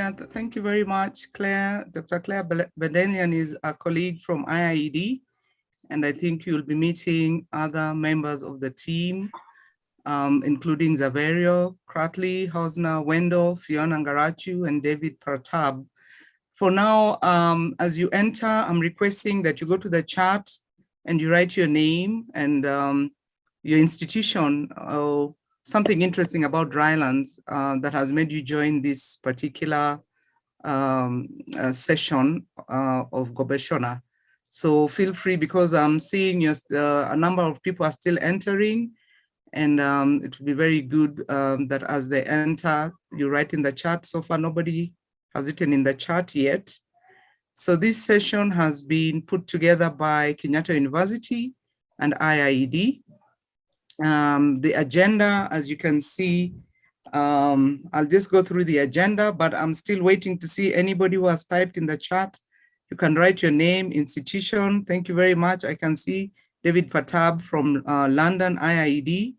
Yeah, thank you very much, Claire. Dr. Claire Bedelian is a colleague from IIED, and I think you'll be meeting other members of the team, including Zaverio, Kratley, Hosner, Wendell, Fiona Ngarachu, and David Pratab. For now, as you enter, I'm requesting that you go to the chat and you write your name and your institution, or something interesting about drylands that has made you join this particular session of Gobeshona. So feel free, because I'm seeing a number of people are still entering, and it would be very good that as they enter, you write in the chat. So far, nobody has written in the chat yet. So this session has been put together by Kenyatta University and IIED. The agenda, as you can see, I'll just go through the agenda, but I'm still waiting to see anybody who has typed in the chat. You can write your name, institution. Thank you very much. I can see David Patab from London, IIED.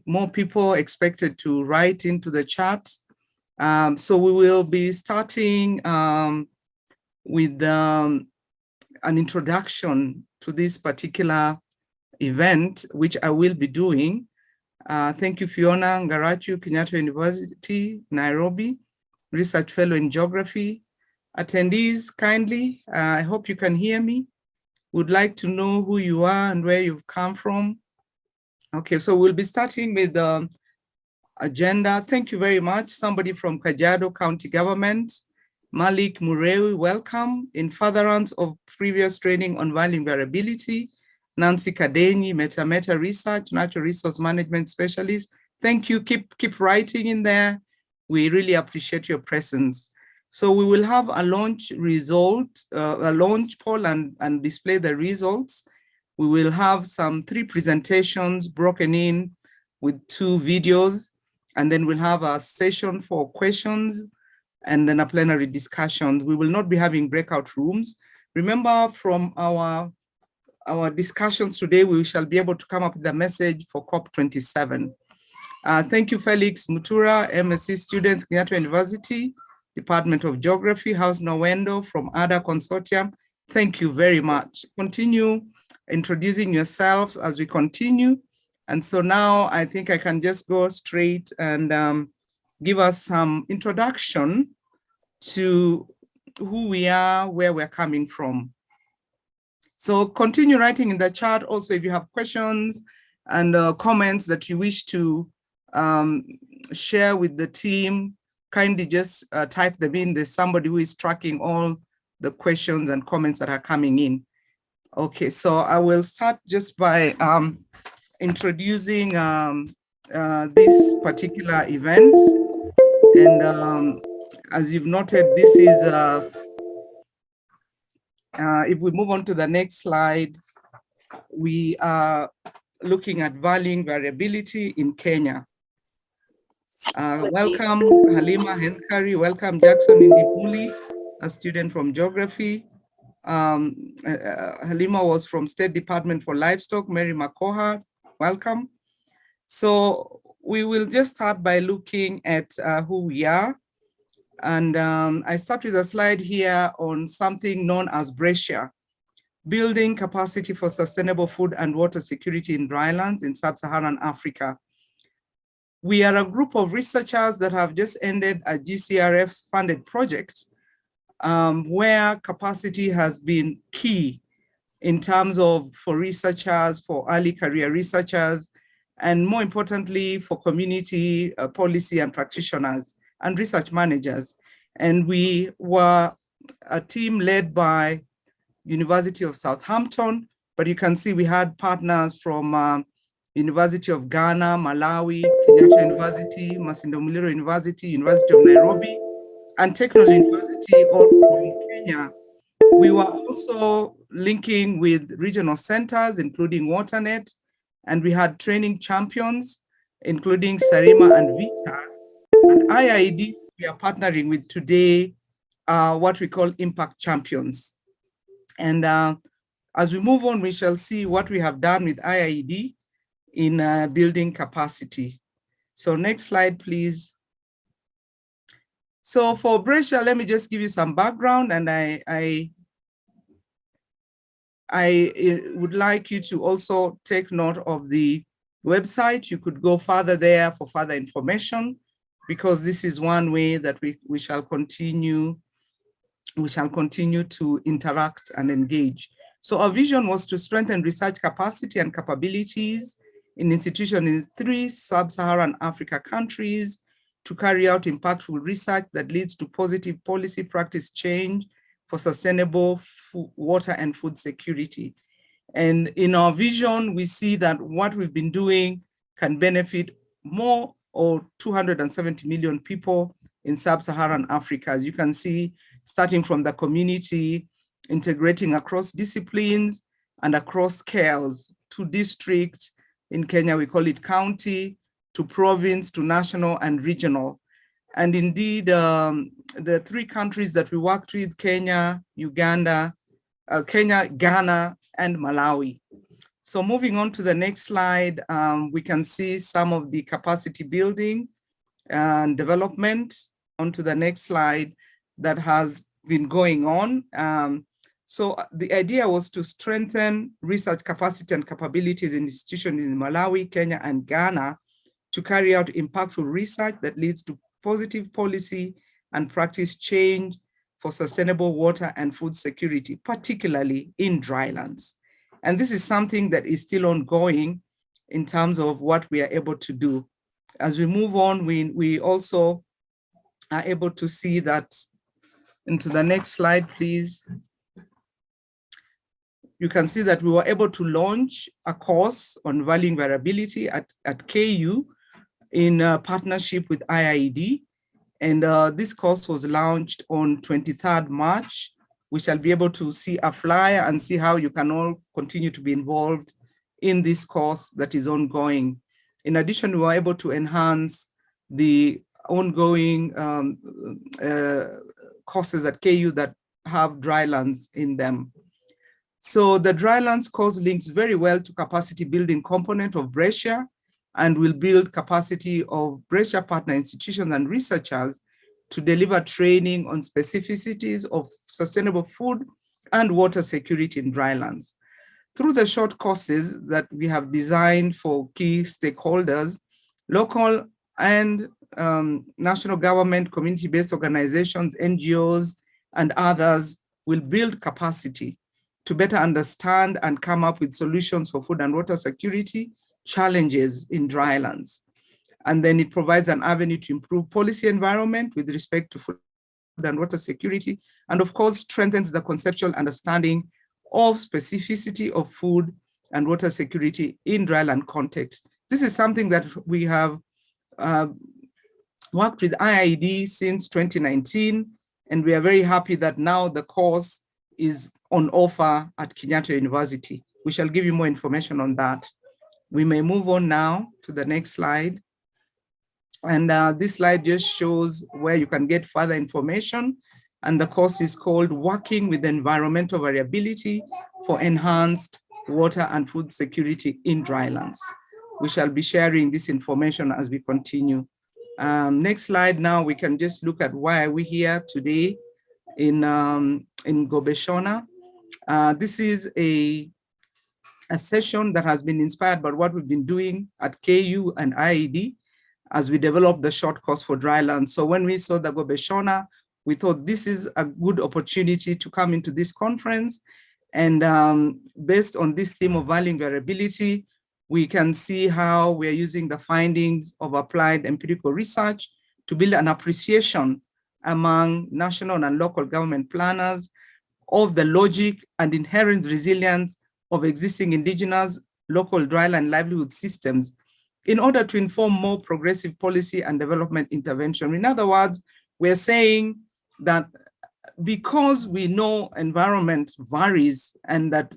More people expected to write into the chat. So we will be starting with an introduction to this particular event, which I will be doing. Thank you, Fiona Ngarachu, Kenyatta University, Nairobi, Research Fellow in Geography. Attendees, kindly, I hope you can hear me. Would like to know who you are and where you've come from. Okay, so we'll be starting with the agenda. Thank you very much. Somebody from Kajiado County Government, Malik Murewi, welcome. In furtherance of previous training on value variability, Nancy Kadenyi, Meta Research, Natural Resource Management Specialist. Thank you, keep writing in there. We really appreciate your presence. So we will have a launch poll and display the results. We will have 3 presentations broken in with 2 videos, and then we'll have a session for questions and then a plenary discussion. We will not be having breakout rooms. Remember, from our discussions today, we shall be able to come up with a message for COP27. Thank you, Felix Mutura, MSc students, Kenyatta University, Department of Geography, House Nowendo from ADA Consortium. Thank you very much. Continue introducing yourselves as we continue. And so now I think I can just go straight and give us some introduction to who we are, where we're coming from. So continue writing in the chat. Also, if you have questions and comments that you wish to share with the team, kindly just type them in. There's somebody who is tracking all the questions and comments that are coming in. Okay, so I will start just by introducing this particular event. And as you've noted, this is, if we move on to the next slide, we are looking at valuing variability in Kenya. Welcome, Halima Henkari. Welcome, Jackson Indimuli, a student from geography. Halima was from State Department for Livestock. Mary Makoha, welcome. So we will just start by looking at who we are. And I start with a slide here on something known as BRESIA, Building Capacity for Sustainable Food and Water Security in Drylands in Sub-Saharan Africa. We are a group of researchers that have just ended a GCRF's funded project where capacity has been key in terms of for researchers, for early career researchers, and more importantly, for community policy and practitioners and research managers. And we were a team led by University of Southampton, but you can see we had partners from University of Ghana, Malawi, Kenyatta University, Masinde Muliro University, University of Nairobi, and Technical University all from Kenya. We were also linking with regional centers, including WaterNet, and we had training champions, including Sarima and Vita. And IIED, we are partnering with today, what we call impact champions. And as we move on, we shall see what we have done with IIED in building capacity. So next slide, please. So for Brescia, let me just give you some background, and I would like you to also take note of the website. You could go further there for further information, because this is one way that we shall continue to interact and engage. So our vision was to strengthen research capacity and capabilities in institutions in 3 sub-Saharan Africa countries to carry out impactful research that leads to positive policy practice change for sustainable water and food security. And in our vision, we see that what we've been doing can benefit more or 270 million people in sub-Saharan Africa. As you can see, starting from the community, integrating across disciplines and across scales, to district. In Kenya, we call it county, to province, to national and regional. And indeed, the 3 countries that we worked with, Kenya, Ghana, and Malawi. So moving on to the next slide, we can see some of the capacity building and development onto the next slide that has been going on. So the idea was to strengthen research capacity and capabilities in institutions in Malawi, Kenya, and Ghana to carry out impactful research that leads to positive policy and practice change for sustainable water and food security, particularly in drylands. And this is something that is still ongoing in terms of what we are able to do. As we move on, we also are able to see that, into the next slide, please. You can see that we were able to launch a course on valuing variability at KU in partnership with IIED. And this course was launched on 23rd March. We shall be able to see a flyer and see how you can all continue to be involved in this course that is ongoing. In addition, we were able to enhance the ongoing courses at KU that have drylands in them. So the drylands course links very well to capacity building component of Brescia, and will build capacity of Brescia partner institutions and researchers to deliver training on specificities of sustainable food and water security in drylands. Through the short courses that we have designed for key stakeholders, local and national government, community-based organizations, NGOs, and others will build capacity to better understand and come up with solutions for food and water security challenges in drylands. And then it provides an avenue to improve policy environment with respect to food and water security, and of course strengthens the conceptual understanding of specificity of food and water security in dryland context. This is something that we have worked with IIED since 2019, and we are very happy that now the course is on offer at Kenyatta University. We shall give you more information on that. We may move on now to the next slide. And this slide just shows where you can get further information. And the course is called Working with Environmental Variability for Enhanced Water and Food Security in Drylands. We shall be sharing this information as we continue. Next slide. Now we can just look at why we're here today in Gobeshona. This is a session that has been inspired by what we've been doing at KU and IIED as we developed the short course for dryland. So when we saw the Gobeshona, we thought this is a good opportunity to come into this conference. And based on this theme of valuing variability, we can see how we're using the findings of applied empirical research to build an appreciation among national and local government planners of the logic and inherent resilience of existing indigenous local dryland livelihood systems in order to inform more progressive policy and development intervention. In other words, we're saying that because we know environment varies and that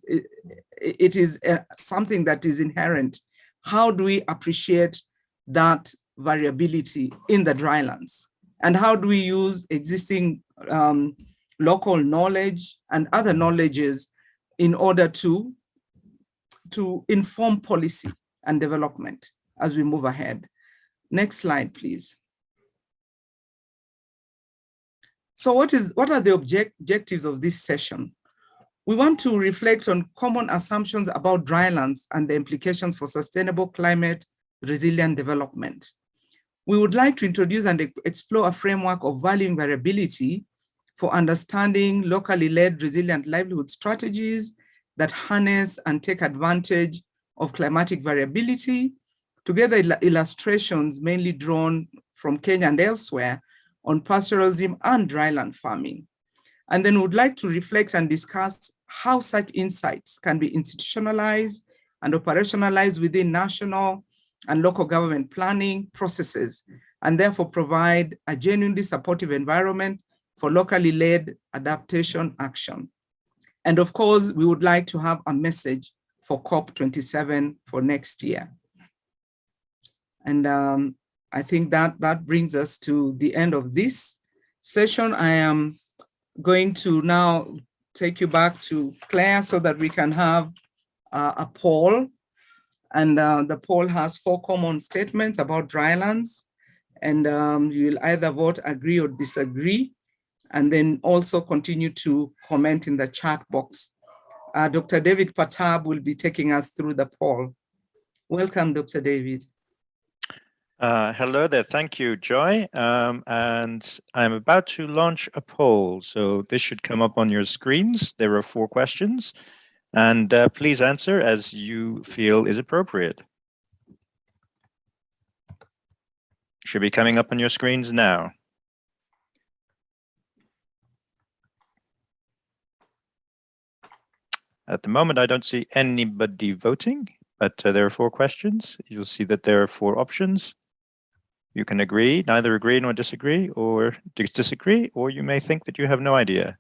it is something that is inherent, how do we appreciate that variability in the drylands? And how do we use existing local knowledge and other knowledges in order to inform policy and development as we move ahead? Next slide, please. So what are the objectives of this session? We want to reflect on common assumptions about drylands and the implications for sustainable climate resilient development. We would like to introduce and explore a framework of valuing variability for understanding locally led resilient livelihood strategies that harness and take advantage of climatic variability, together illustrations mainly drawn from Kenya and elsewhere on pastoralism and dryland farming. And then would like to reflect and discuss how such insights can be institutionalized and operationalized within national and local government planning processes, and therefore provide a genuinely supportive environment for locally led adaptation action. And of course, we would like to have a message for COP27 for next year. And I think that brings us to the end of this session. I am going to now take you back to Claire so that we can have a poll. And the poll has 4 common statements about drylands. And you will either vote agree or disagree, and then also continue to comment in the chat box. Dr. David Patab will be taking us through the poll. Welcome, Dr. David. Hello there, thank you, Joy. And I'm about to launch a poll, so this should come up on your screens. There are 4 questions, and please answer as you feel is appropriate. Should be coming up on your screens now. At the moment, I don't see anybody voting, but there are 4 questions. You'll see that there are 4 options. You can agree, neither agree nor disagree, or disagree, or you may think that you have no idea.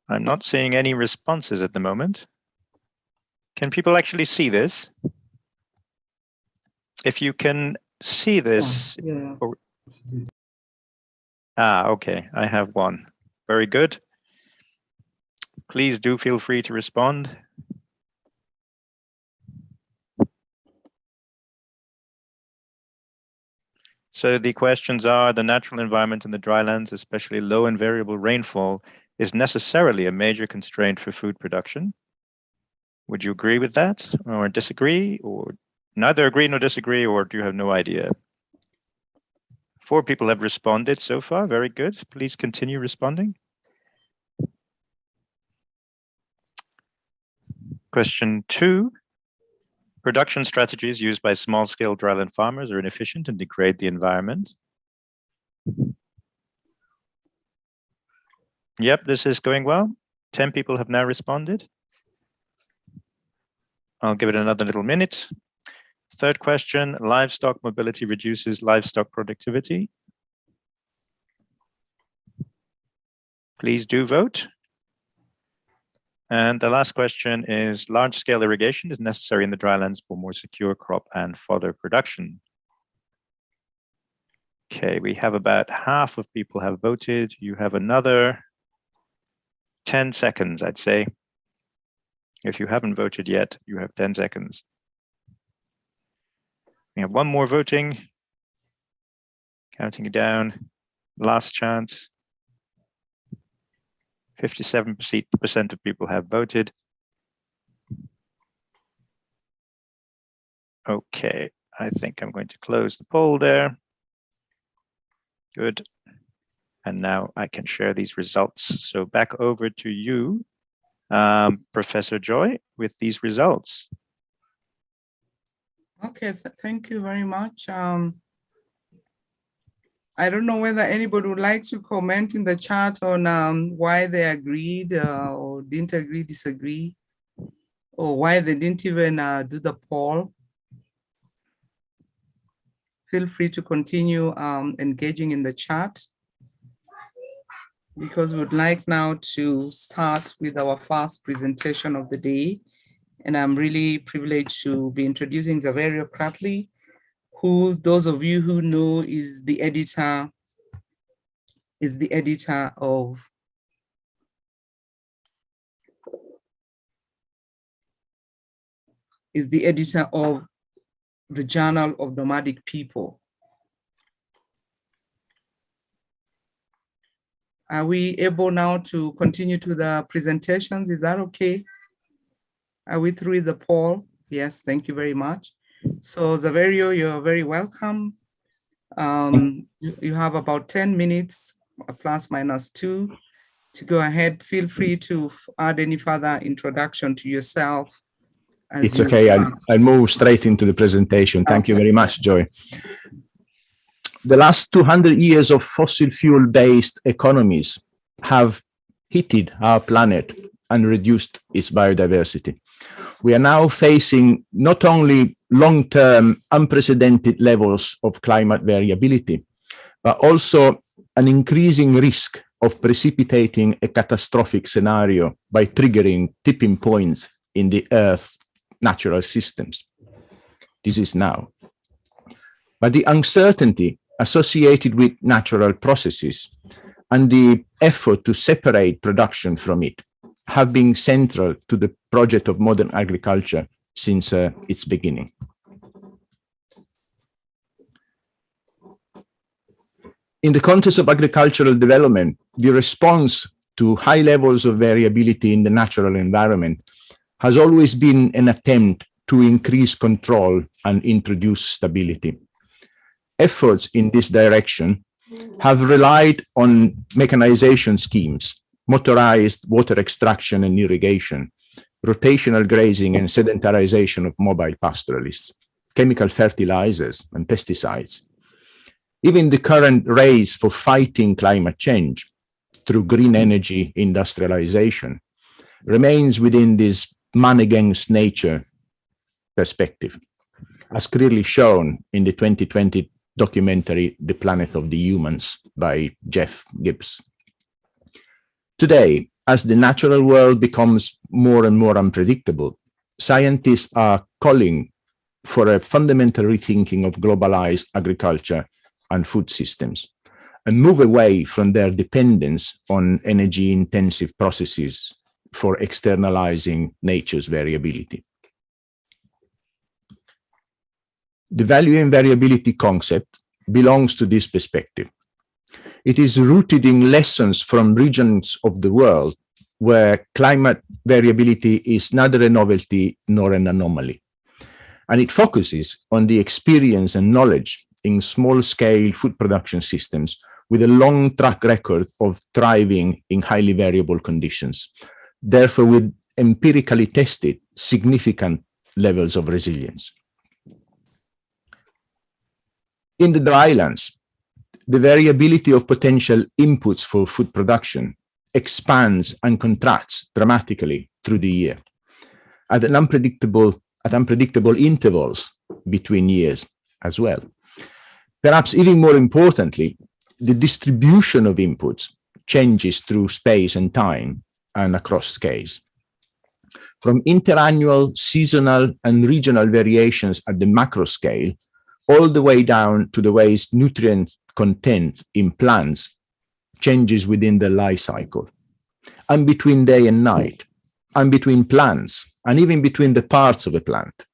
I'm not seeing any responses at the moment. Can people actually see this? If you can see this. Yeah. Or... okay, I have 1. Very good. Please do feel free to respond. So the questions are: the natural environment in the drylands, especially low and variable rainfall, is necessarily a major constraint for food production. Would you agree with that, or disagree, or neither agree nor disagree, or do you have no idea? 4 people have responded so far. Very good. Please continue responding. Question 2. Production strategies used by small-scale dryland farmers are inefficient and degrade the environment. Yep, this is going well. 10 people have now responded. I'll give it another little minute. 3rd question, livestock mobility reduces livestock productivity. Please do vote. And the last question is, large-scale irrigation is necessary in the drylands for more secure crop and fodder production. Okay, we have about half of people have voted. You have another 10 seconds, I'd say. If you haven't voted yet, you have 10 seconds. We have 1 more voting. Counting it down. Last chance. 57% of people have voted. Okay, I think I'm going to close the poll there. Good. And now I can share these results. So back over to you, Professor Joy, with these results. Okay, thank you very much. I don't know whether anybody would like to comment in the chat on why they agreed or didn't agree, disagree, or why they didn't even do the poll. Feel free to continue engaging in the chat, because we would like now to start with our first presentation of the day. And I'm really privileged to be introducing Xaverio Kratley, who, those of you who know, is the editor of is the editor of the Journal of Nomadic People. Are we able now to continue to the presentations? Is that okay? Are we through the poll? Yes, thank you very much. So Zaverio, you're very welcome. You have about 10 minutes, plus minus 2, to go ahead. Feel free to add any further introduction to yourself. It's okay, I'll move straight into the presentation. Thank you very much, Joy. The last 200 years of fossil fuel-based economies have heated our planet and reduced its biodiversity. We are now facing not only long-term unprecedented levels of climate variability, but also an increasing risk of precipitating a catastrophic scenario by triggering tipping points in the Earth's natural systems. This is now. But the uncertainty associated with natural processes and the effort to separate production from it have been central to the project of modern agriculture since its beginning. In the context of agricultural development, the response to high levels of variability in the natural environment has always been an attempt to increase control and introduce stability. Efforts in this direction have relied on mechanization schemes, motorized water extraction and irrigation, rotational grazing and sedentarization of mobile pastoralists, chemical fertilizers and pesticides. Even the current race for fighting climate change through green energy industrialization remains within this man against nature perspective, as clearly shown in the 2020 documentary The Planet of the Humans by Jeff Gibbs. Today, as the natural world becomes more and more unpredictable, scientists are calling for a fundamental rethinking of globalized agriculture and food systems and move away from their dependence on energy-intensive processes for externalizing nature's variability. The value and variability concept belongs to this perspective. It is rooted in lessons from regions of the world where climate variability is neither a novelty nor an anomaly. And it focuses on the experience and knowledge in small-scale food production systems with a long track record of thriving in highly variable conditions, therefore with empirically tested significant levels of resilience. In the drylands, the variability of potential inputs for food production expands and contracts dramatically through the year at unpredictable intervals between years as well. Perhaps even more importantly, the distribution of inputs changes through space and time and across scales. From interannual, seasonal, and regional variations at the macro scale, all the way down to the ways nutrient content in plants changes within the life cycle, and between day and night, and between plants, and even between the parts of a plant.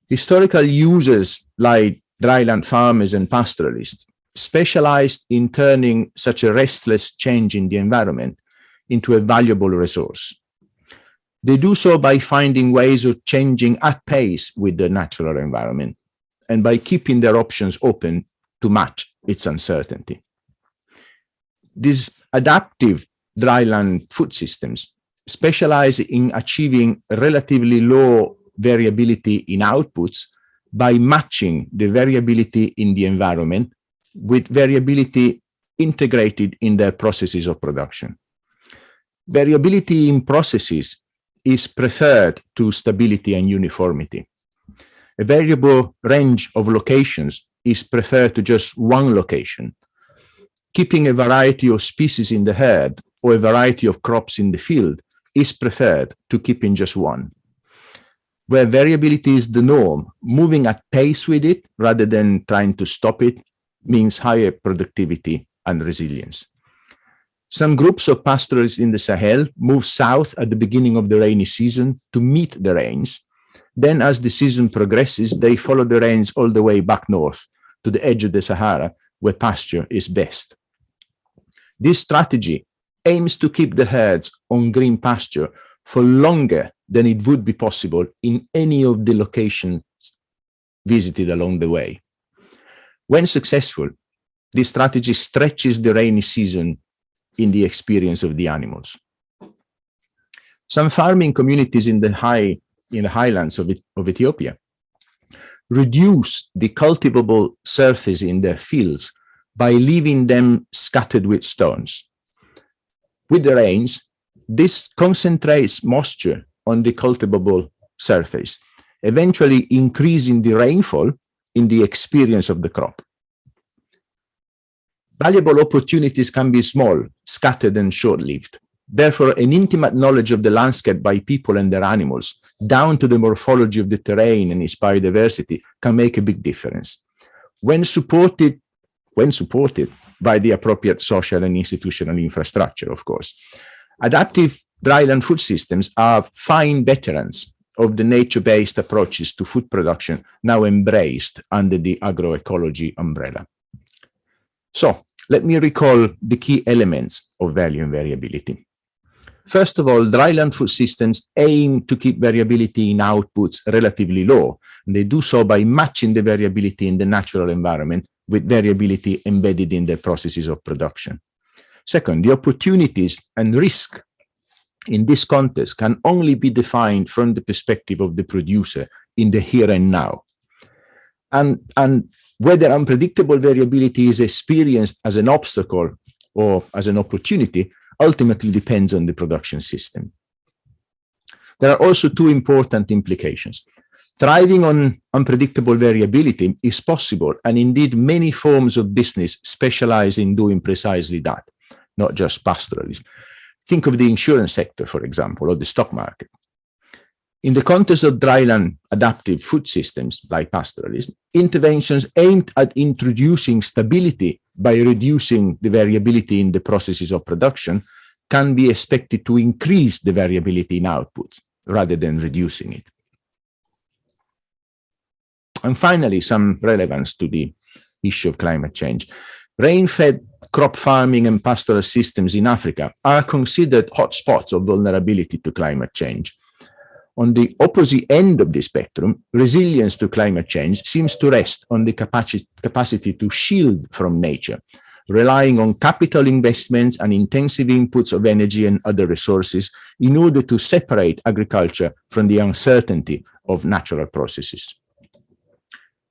Historical users like dryland farmers and pastoralists specialized in turning such a restless change in the environment into a valuable resource. They do so by finding ways of changing at pace with the natural environment and by keeping their options open to match its uncertainty. These adaptive dryland food systems specialize in achieving relatively low variability in outputs by matching the variability in the environment with variability integrated in their processes of production. Variability in processes is preferred to stability and uniformity. A variable range of locations is preferred to just one location. Keeping a variety of species in the herd or a variety of crops in the field is preferred to keeping just one. Where variability is the norm, moving at pace with it rather than trying to stop it means higher productivity and resilience. Some groups of pastoralists in the Sahel move south at the beginning of the rainy season to meet the rains, Then as the season progresses, they follow the rains all the way back north to the edge of the Sahara, where pasture is best. This strategy aims to keep the herds on green pasture for longer than it would be possible in any of the locations visited along the way. When successful, this strategy stretches the rainy season in the experience of the animals. Some farming communities in the highlands of Ethiopia reduce the cultivable surface in their fields by leaving them scattered with stones. With the rains, this concentrates moisture on the cultivable surface, eventually increasing the rainfall in the experience of the crop. Valuable opportunities can be small, scattered, and short-lived. Therefore, an intimate knowledge of the landscape by people and their animals, down to the morphology of the terrain and its biodiversity, can make a big difference. When supported by the appropriate social and institutional infrastructure, of course. Adaptive dryland food systems are fine veterans of the nature-based approaches to food production now embraced under the agroecology umbrella. So let me recall the key elements of value and variability. First of all, dryland food systems aim to keep variability in outputs relatively low, and they do so by matching the variability in the natural environment with variability embedded in the processes of production. Second, the opportunities and risk in this context can only be defined from the perspective of the producer in the here and now. And whether unpredictable variability is experienced as an obstacle or as an opportunity ultimately depends on the production system. There are also two important implications. Thriving on unpredictable variability is possible, and indeed many forms of business specialize in doing precisely that, not just pastoralism. Think of the insurance sector, for example, or the stock market. In the context of dryland adaptive food systems like pastoralism, interventions aimed at introducing stability by reducing the variability in the processes of production can be expected to increase the variability in output rather than reducing it. And finally, some relevance to the issue of climate change. Rain-fed crop farming and pastoral systems in Africa are considered hotspots of vulnerability to climate change. On the opposite end of the spectrum, resilience to climate change seems to rest on the capacity to shield from nature, relying on capital investments and intensive inputs of energy and other resources in order to separate agriculture from the uncertainty of natural processes.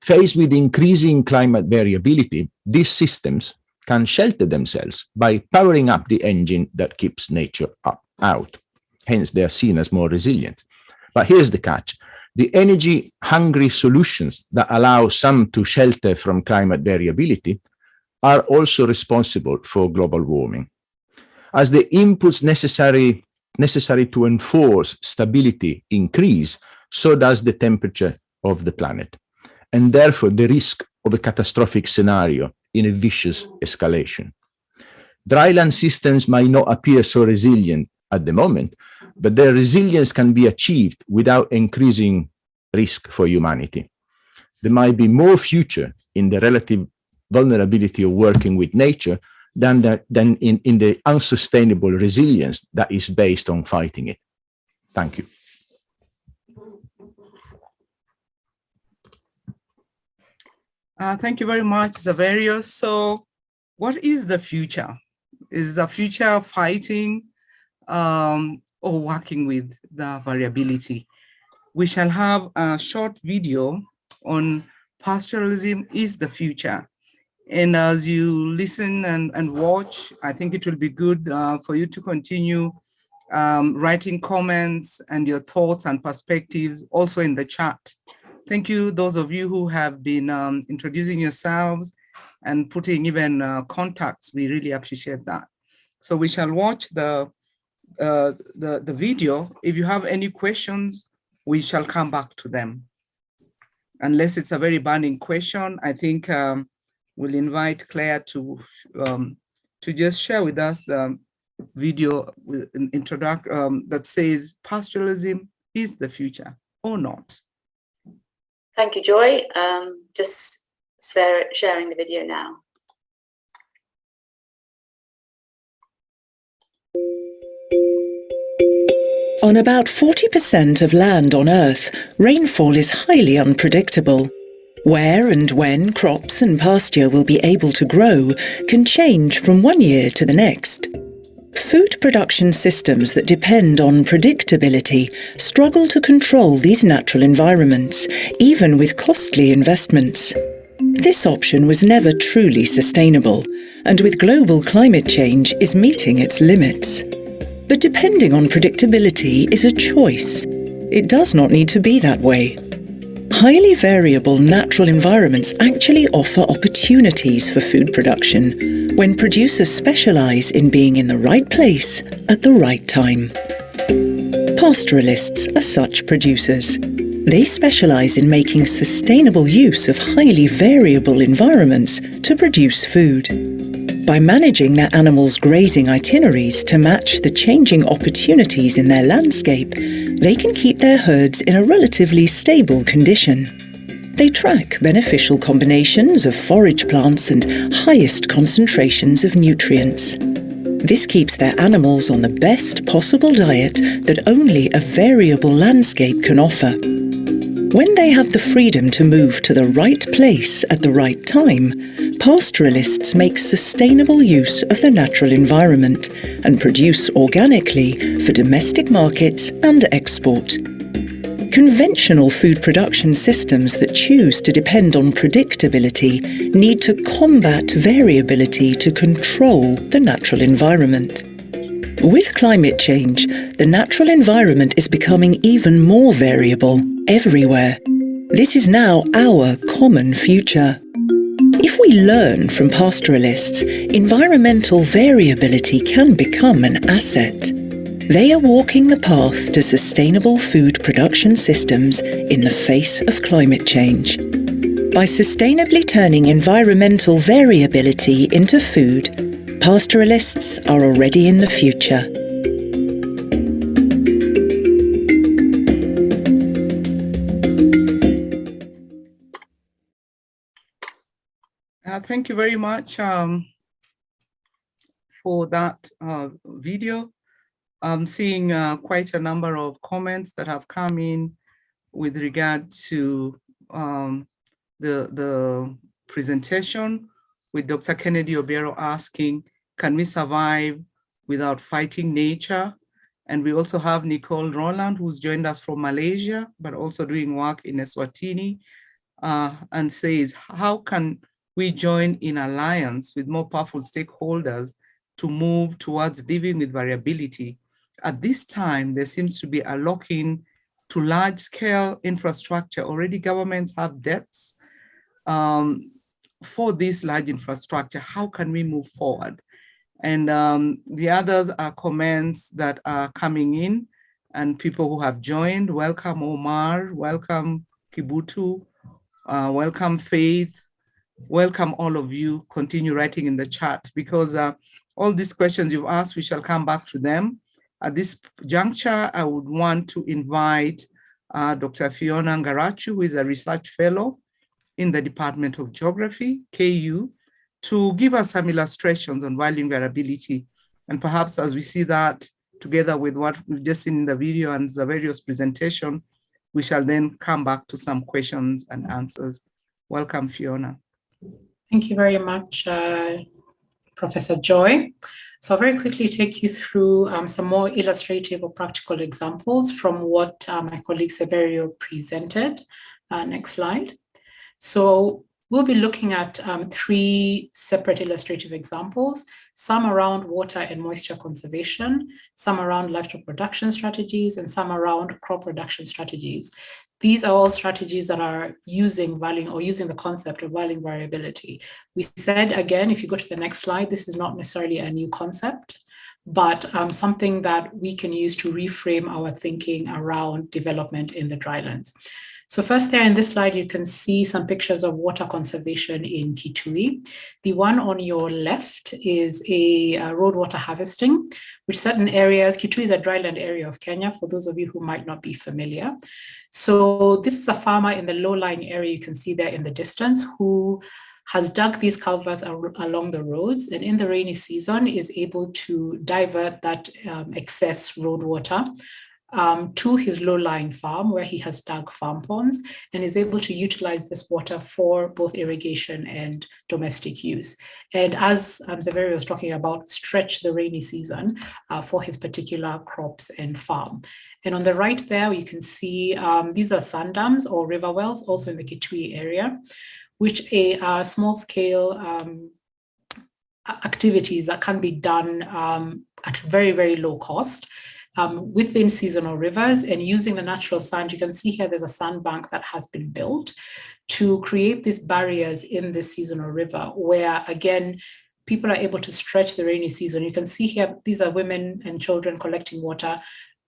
Faced with increasing climate variability, these systems can shelter themselves by powering up the engine that keeps nature out. Hence, they are seen as more resilient. But here's the catch. The energy-hungry solutions that allow some to shelter from climate variability are also responsible for global warming. As the inputs necessary to enforce stability increase, so does the temperature of the planet, and therefore the risk of a catastrophic scenario in a vicious escalation. Dryland systems might not appear so resilient at the moment, but their resilience can be achieved without increasing risk for humanity. There might be more future in the relative vulnerability of working with nature than in the unsustainable resilience that is based on fighting it. Thank you. Thank you very much, Zaverius. So what is the future? Is the future fighting or working with the variability? We shall have a short video on pastoralism is the future. And as you listen and watch, I think it will be good for you to continue writing comments and your thoughts and perspectives also in the chat. Thank you, those of you who have been introducing yourselves and putting even contacts. We really appreciate that. So we shall watch the video. If you have any questions, we shall come back to them. Unless it's a very burning question, I think we'll invite Claire to just share with us the video with an introduction that says pastoralism is the future or not. Thank you, Joy. Just sharing the video now. On about 40% of land on Earth, rainfall is highly unpredictable. Where and when crops and pasture will be able to grow can change from one year to the next. Food production systems that depend on predictability struggle to control these natural environments, even with costly investments. This option was never truly sustainable, and with global climate change is meeting its limits. But depending on predictability is a choice. It does not need to be that way. Highly variable natural environments actually offer opportunities for food production when producers specialize in being in the right place at the right time. Pastoralists are such producers. They specialize in making sustainable use of highly variable environments to produce food. By managing their animals' grazing itineraries to match the changing opportunities in their landscape, they can keep their herds in a relatively stable condition. They track beneficial combinations of forage plants and highest concentrations of nutrients. This keeps their animals on the best possible diet that only a variable landscape can offer. When they have the freedom to move to the right place at the right time, pastoralists make sustainable use of the natural environment and produce organically for domestic markets and export. Conventional food production systems that choose to depend on predictability need to combat variability to control the natural environment. With climate change, the natural environment is becoming even more variable everywhere. This is now our common future. If we learn from pastoralists, environmental variability can become an asset. They are walking the path to sustainable food production systems in the face of climate change. By sustainably turning environmental variability into food, pastoralists are already in the future. Thank you very much for that video. I'm seeing quite a number of comments that have come in with regard to the presentation, with Dr. Kennedy Obiero asking, can we survive without fighting nature? And we also have Nicole Roland, who's joined us from Malaysia, but also doing work in Eswatini, and says, how can we join in alliance with more powerful stakeholders to move towards living with variability? At this time, there seems to be a lock-in to large-scale infrastructure. Already governments have debts for this large infrastructure. How can we move forward? And the others are comments that are coming in and people who have joined. Welcome, Omar. Welcome, Kibutu. Welcome, Faith. Welcome, all of you. Continue writing in the chat, because all these questions you've asked, we shall come back to them. At this juncture, I would want to invite Dr. Fiona Ngarachu, who is a research fellow in the Department of Geography, KU, to give us some illustrations on valuing variability. And perhaps as we see that together with what we've just seen in the video and the various presentation, we shall then come back to some questions and answers. Welcome, Fiona. Thank you very much, Professor Joy. So I'll very quickly take you through some more illustrative or practical examples from what my colleague Severio presented. Next slide. So we'll be looking at three separate illustrative examples, some around water and moisture conservation, some around livestock production strategies, and some around crop production strategies. These are all strategies that are using the concept of valuing variability. We said, again, if you go to the next slide, this is not necessarily a new concept, but something that we can use to reframe our thinking around development in the drylands. So first there in this slide, you can see some pictures of water conservation in Kitui. The one on your left is a road water harvesting, which certain areas, Kitui is a dryland area of Kenya, for those of you who might not be familiar. So this is a farmer in the low-lying area you can see there in the distance who has dug these culverts along the roads, and in the rainy season is able to divert that excess road water to his low-lying farm where he has dug farm ponds and is able to utilize this water for both irrigation and domestic use. And as Xavier was talking about, stretch the rainy season for his particular crops and farm. And on the right there, you can see these are sand dams or river wells, also in the Kitui area, which are small-scale activities that can be done at very, very low cost within seasonal rivers, and using the natural sand. You can see here there's a sandbank that has been built to create these barriers in this seasonal river where, again, people are able to stretch the rainy season. You can see here, these are women and children collecting water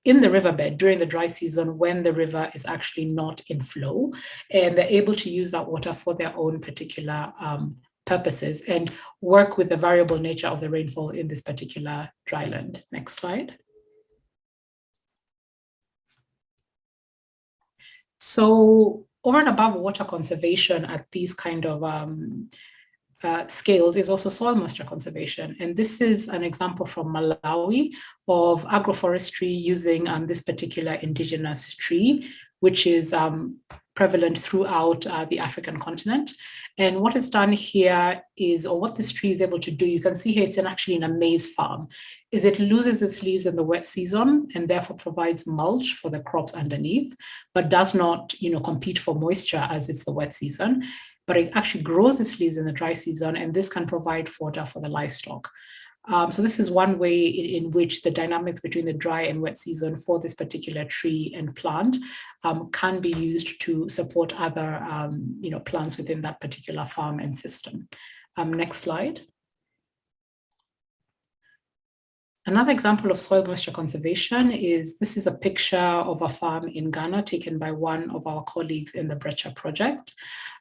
in the riverbed during the dry season when the river is actually not in flow, and they're able to use that water for their own particular purposes and work with the variable nature of the rainfall in this particular dryland. Next slide. So over and above water conservation at these kind of scales is also soil moisture conservation. And this is an example from Malawi of agroforestry using this particular indigenous tree, which is prevalent throughout the African continent. And what is done here is, or what this tree is able to do, you can see here it's actually in a maize farm, is it loses its leaves in the wet season and therefore provides mulch for the crops underneath, but does not, compete for moisture as it's the wet season. But it actually grows its leaves in the dry season, and this can provide fodder for the livestock. So this is one way in which the dynamics between the dry and wet season for this particular tree and plant can be used to support other plants within that particular farm and system. Next slide. Another example of soil moisture conservation is, this is a picture of a farm in Ghana taken by one of our colleagues in the Brecha project.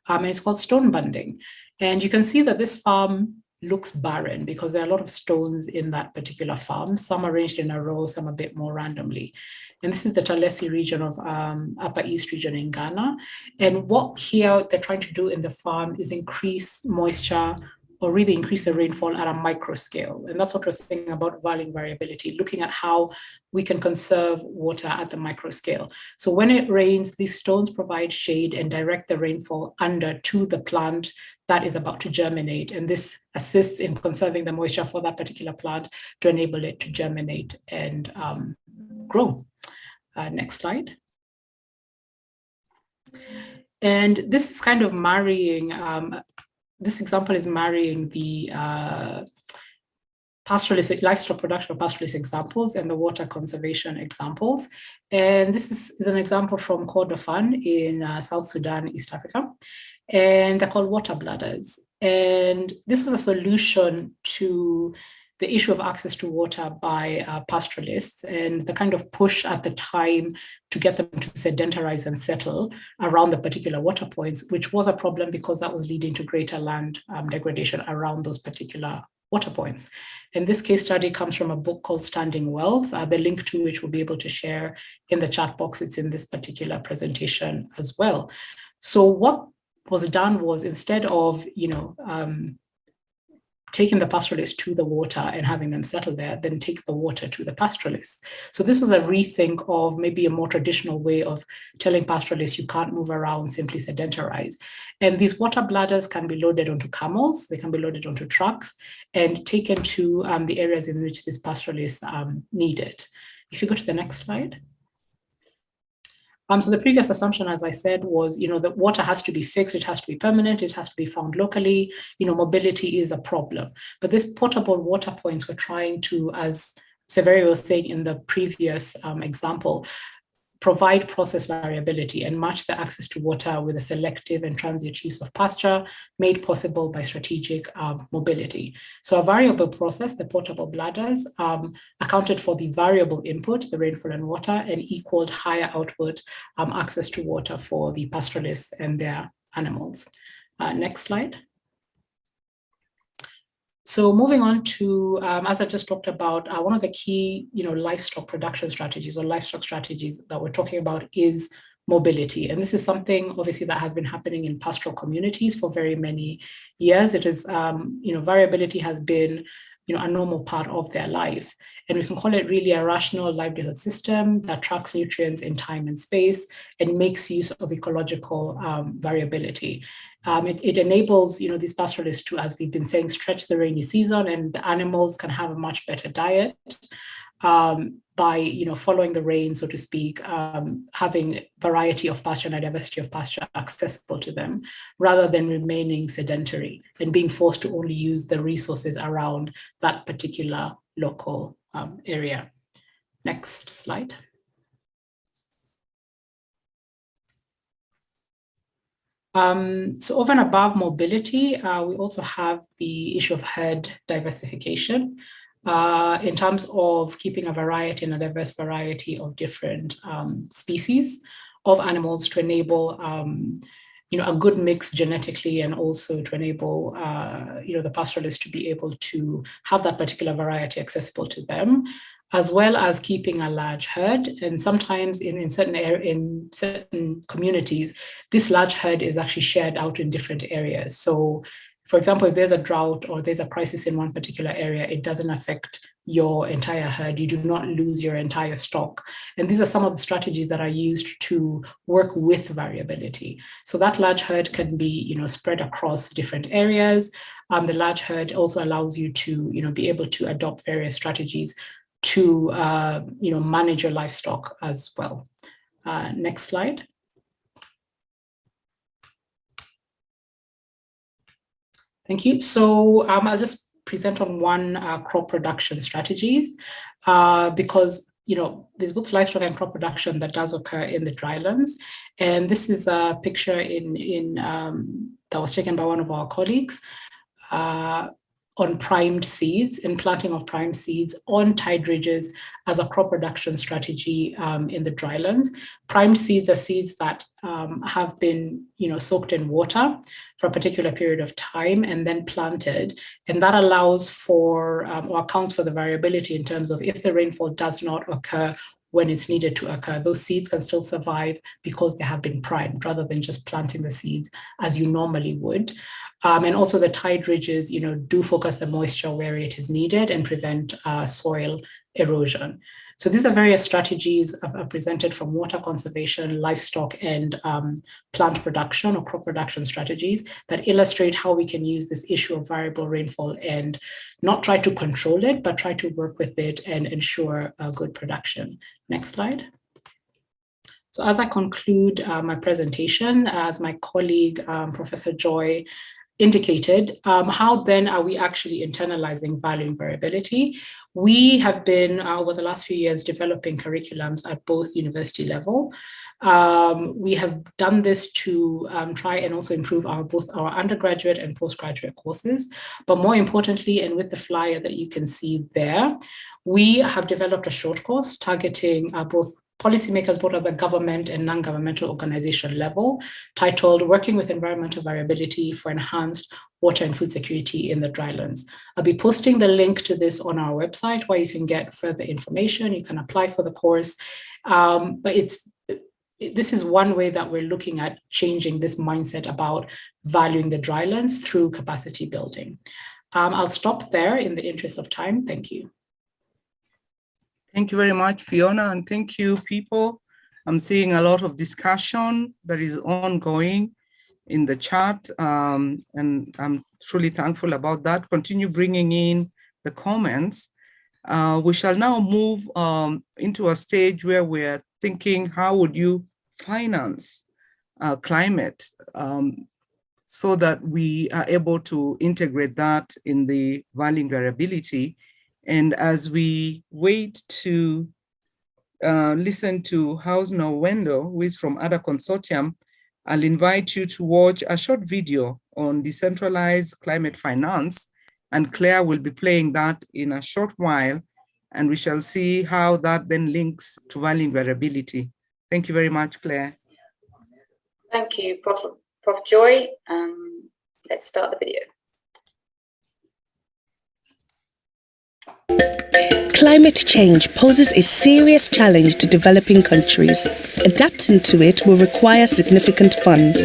And it's called stone bunding. And you can see that this farm looks barren because there are a lot of stones in that particular farm, some arranged in a row, some a bit more randomly. And this is the Talesi region of Upper East region in Ghana. And what here they're trying to do in the farm is increase moisture, or really increase the rainfall at a micro scale. And that's what we're saying about variability, looking at how we can conserve water at the micro scale. So when it rains, these stones provide shade and direct the rainfall under to the plant that is about to germinate. And this assists in conserving the moisture for that particular plant to enable it to germinate and grow. Next slide. And this is kind of marrying, this example is marrying the pastoralist livestock production, pastoralist examples and the water conservation examples. And this is an example from Kordofan in South Sudan, East Africa. And they're called water bladders. And this was a solution to the issue of access to water by pastoralists and the kind of push at the time to get them to sedentarize and settle around the particular water points, which was a problem because that was leading to greater land degradation around those particular water points. And this case study comes from a book called Standing Wealth, the link to which we'll be able to share in the chat box. It's in this particular presentation as well. So what was done was, instead of, taking the pastoralists to the water and having them settle there, then take the water to the pastoralists. So this was a rethink of maybe a more traditional way of telling pastoralists you can't move around, simply sedentarize. And these water bladders can be loaded onto camels, they can be loaded onto trucks and taken to the areas in which these pastoralists need it. If you go to the next slide. So the previous assumption, as I said, was, that water has to be fixed, it has to be permanent, it has to be found locally, mobility is a problem. But these portable water points we're trying to, as Severi was saying in the previous example, provide process variability and match the access to water with a selective and transient use of pasture made possible by strategic mobility. So a variable process, the portable bladders, accounted for the variable input, the rainfall and water, and equaled higher output access to water for the pastoralists and their animals. Next slide. So moving on to, as I just talked about, one of the key, livestock production strategies or livestock strategies that we're talking about is mobility. And this is something obviously that has been happening in pastoral communities for very many years. It is, variability has been, a normal part of their life. And we can call it really a rational livelihood system that tracks nutrients in time and space and makes use of ecological variability. It enables, these pastoralists to, as we've been saying, stretch the rainy season, and the animals can have a much better diet by, following the rain, so to speak, having variety of pasture and a diversity of pasture accessible to them, rather than remaining sedentary and being forced to only use the resources around that particular local area. Next slide. So over and above mobility, we also have the issue of herd diversification in terms of keeping a variety and a diverse variety of different species of animals to enable a good mix genetically, and also to enable the pastoralists to be able to have that particular variety accessible to them, as well as keeping a large herd. And sometimes in certain communities, this large herd is actually shared out in different areas. So for example, if there's a drought or there's a crisis in one particular area, it doesn't affect your entire herd. You do not lose your entire stock. And these are some of the strategies that are used to work with variability. So that large herd can be, spread across different areas. The large herd also allows you to, be able to adopt various strategies to, manage your livestock as well. Next slide. Thank you. So I'll just present on one crop production strategies because there's both livestock and crop production that does occur in the drylands. And this is a picture that was taken by one of our colleagues on primed seeds and planting of primed seeds on tide ridges as a crop production strategy in the drylands. Primed seeds are seeds that have been, soaked in water for a particular period of time and then planted. And that allows for or accounts for the variability in terms of if the rainfall does not occur when it's needed to occur, those seeds can still survive because they have been primed rather than just planting the seeds as you normally would. And also the tide ridges, do focus the moisture where it is needed and prevent soil erosion. So these are various strategies presented from water conservation, livestock, and plant production or crop production strategies that illustrate how we can use this issue of variable rainfall and not try to control it, but try to work with it and ensure a good production. Next slide. So as I conclude my presentation, as my colleague, Professor Joy, indicated, how then are we actually internalizing value and variability? We have been, over the last few years, developing curriculums at both university level. We have done this to try and also improve both our undergraduate and postgraduate courses. But more importantly, and with the flyer that you can see there, we have developed a short course targeting both policymakers, both at the government and non-governmental organization level, titled Working with Environmental Variability for Enhanced Water and Food Security in the Drylands. I'll be posting the link to this on our website where you can get further information. You can apply for the course. But this is one way that we're looking at changing this mindset about valuing the drylands through capacity building. I'll stop there in the interest of time. Thank you. Thank you very much, Fiona, and thank you, people. I'm seeing a lot of discussion that is ongoing in the chat, and I'm truly thankful about that. Continue bringing in the comments. We shall now move into a stage where we're thinking, how would you finance climate so that we are able to integrate that in the valuing variability. And as we wait to listen to Hausner Wendo, who is from Ada Consortium, I'll invite you to watch a short video on decentralized climate finance, and Claire will be playing that in a short while, and we shall see how that then links to value variability. Thank you very much, Claire. Thank you, Prof. Joy. Let's start the video. Climate change poses a serious challenge to developing countries. Adapting to it will require significant funds.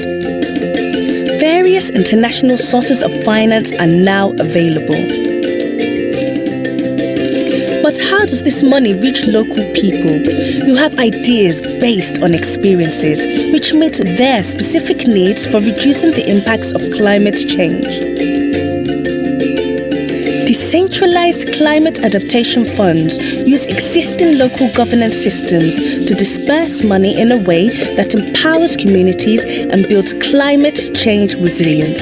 Various international sources of finance are now available. But how does this money reach local people who have ideas based on experiences which meet their specific needs for reducing the impacts of climate change? Decentralized climate adaptation funds use existing local governance systems to disperse money in a way that empowers communities and builds climate change resilience.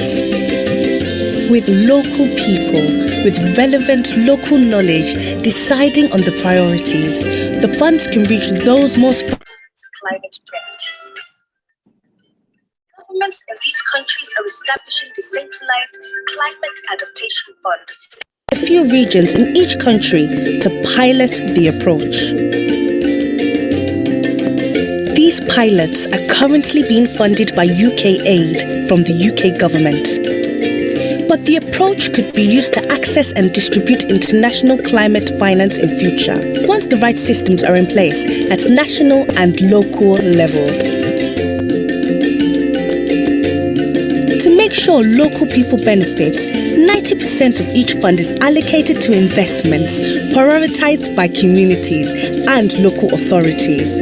With local people with relevant local knowledge deciding on the priorities, the funds can reach those most climate change. Governments in these countries are establishing decentralized climate adaptation funds in a few regions in each country to pilot the approach. These pilots are currently being funded by IIED from the UK government. But the approach could be used to access and distribute international climate finance in future, once the right systems are in place at national and local level. To make sure local people benefit, 90% of each fund is allocated to investments prioritized by communities and local authorities,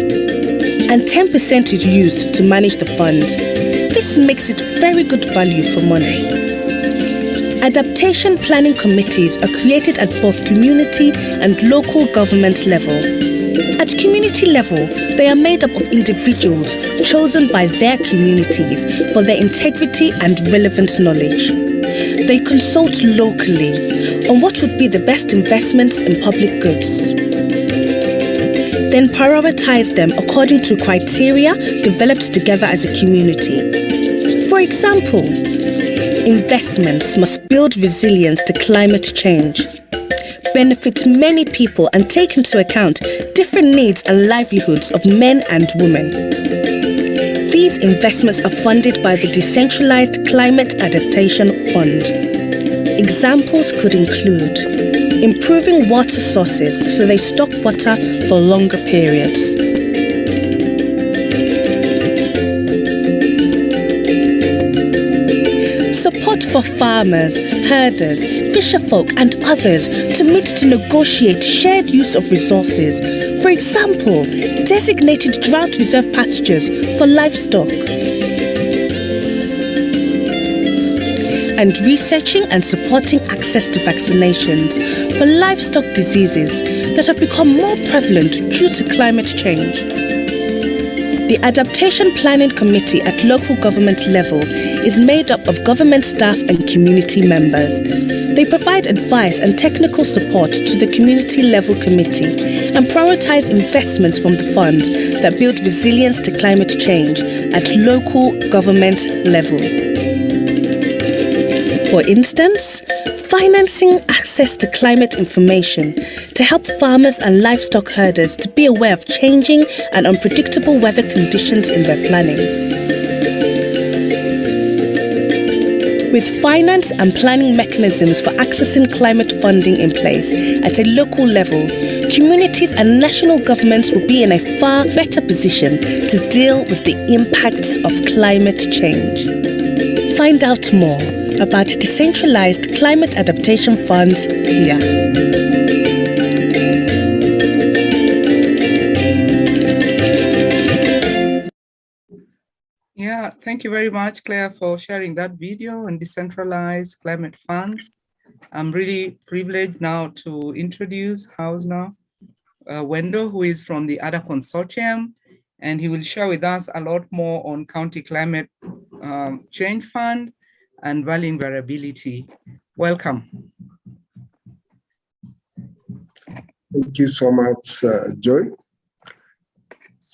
and 10% is used to manage the fund. This makes it very good value for money. Adaptation planning committees are created at both community and local government level. At community level, they are made up of individuals chosen by their communities for their integrity and relevant knowledge. They consult locally on what would be the best investments in public goods, then prioritize them according to criteria developed together as a community. For example, investments must build resilience to climate change, benefit many people, and take into account different needs and livelihoods of men and women. These investments are funded by the Decentralized Climate Adaptation Fund. Examples could include improving water sources so they stock water for longer periods, support for farmers, herders, fisherfolk and others to negotiate shared use of resources. For example, designated drought reserve pastures for livestock. And researching and supporting access to vaccinations for livestock diseases that have become more prevalent due to climate change. The Adaptation Planning Committee at local government level is made up of government staff and community members. They provide advice and technical support to the community level committee and prioritize investments from the fund that build resilience to climate change at local government level. For instance, financing access to climate information to help farmers and livestock herders to be aware of changing and unpredictable weather conditions in their planning. With finance and planning mechanisms for accessing climate funding in place at a local level, communities and national governments will be in a far better position to deal with the impacts of climate change. Find out more about decentralized climate adaptation funds here. Yeah, thank you very much, Claire, for sharing that video on decentralized climate funds. I'm really privileged now to introduce Hausner Wendo, who is from the Ada Consortium, and he will share with us a lot more on County Climate Change Fund and valuing variability. Welcome. Thank you so much, Joy.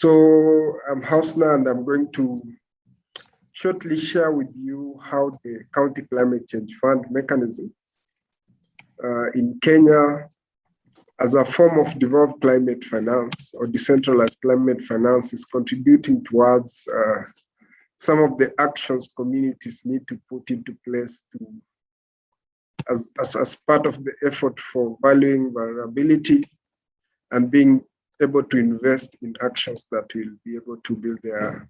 So I'm Hausner, and I'm going to shortly share with you how the County Climate Change Fund mechanism in Kenya as a form of devolved climate finance or decentralized climate finance is contributing towards some of the actions communities need to put into place to as part of the effort for valuing variability and being able to invest in actions that will be able to build their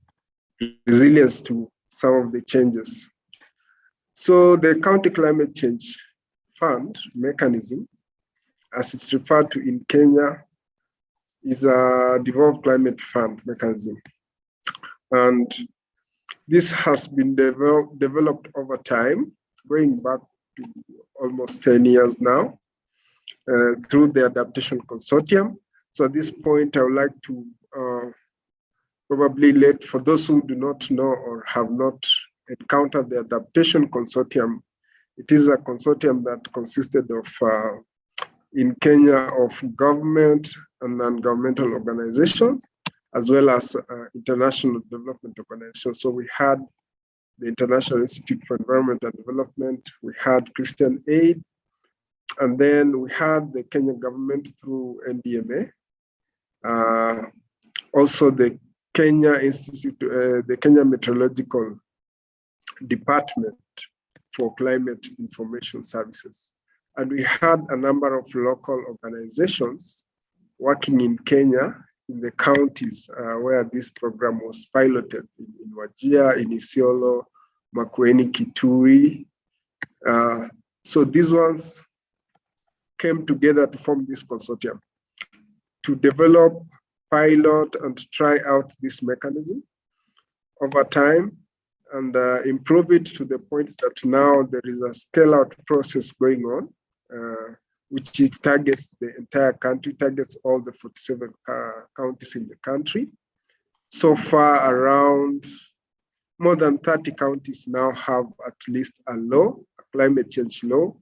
resilience to some of the changes. So the County Climate Change Fund mechanism, as it's referred to in Kenya, is a devolved climate fund mechanism. And this has been developed over time, going back to almost 10 years now, through the Adaptation Consortium. So at this point, I would like to probably let, for those who do not know or have not encountered the Adaptation Consortium, it is a consortium that consisted of, in Kenya, of government and non-governmental organizations, as well as international development organizations. So we had the International Institute for Environment and Development, we had Christian Aid, and then we had the Kenyan government through NDMA, also the Kenya Institute, the Kenya Meteorological Department for Climate Information Services. And we had a number of local organizations working in Kenya, in the counties where this program was piloted, in Wajir, in Isiolo, Makueni, Kitui. So these ones came together to form this consortium to develop, pilot, and try out this mechanism over time and improve it to the point that now there is a scale-out process going on, which it targets the entire country, targets all the 47 counties in the country. So far, around more than 30 counties now have at least a law, a climate change law,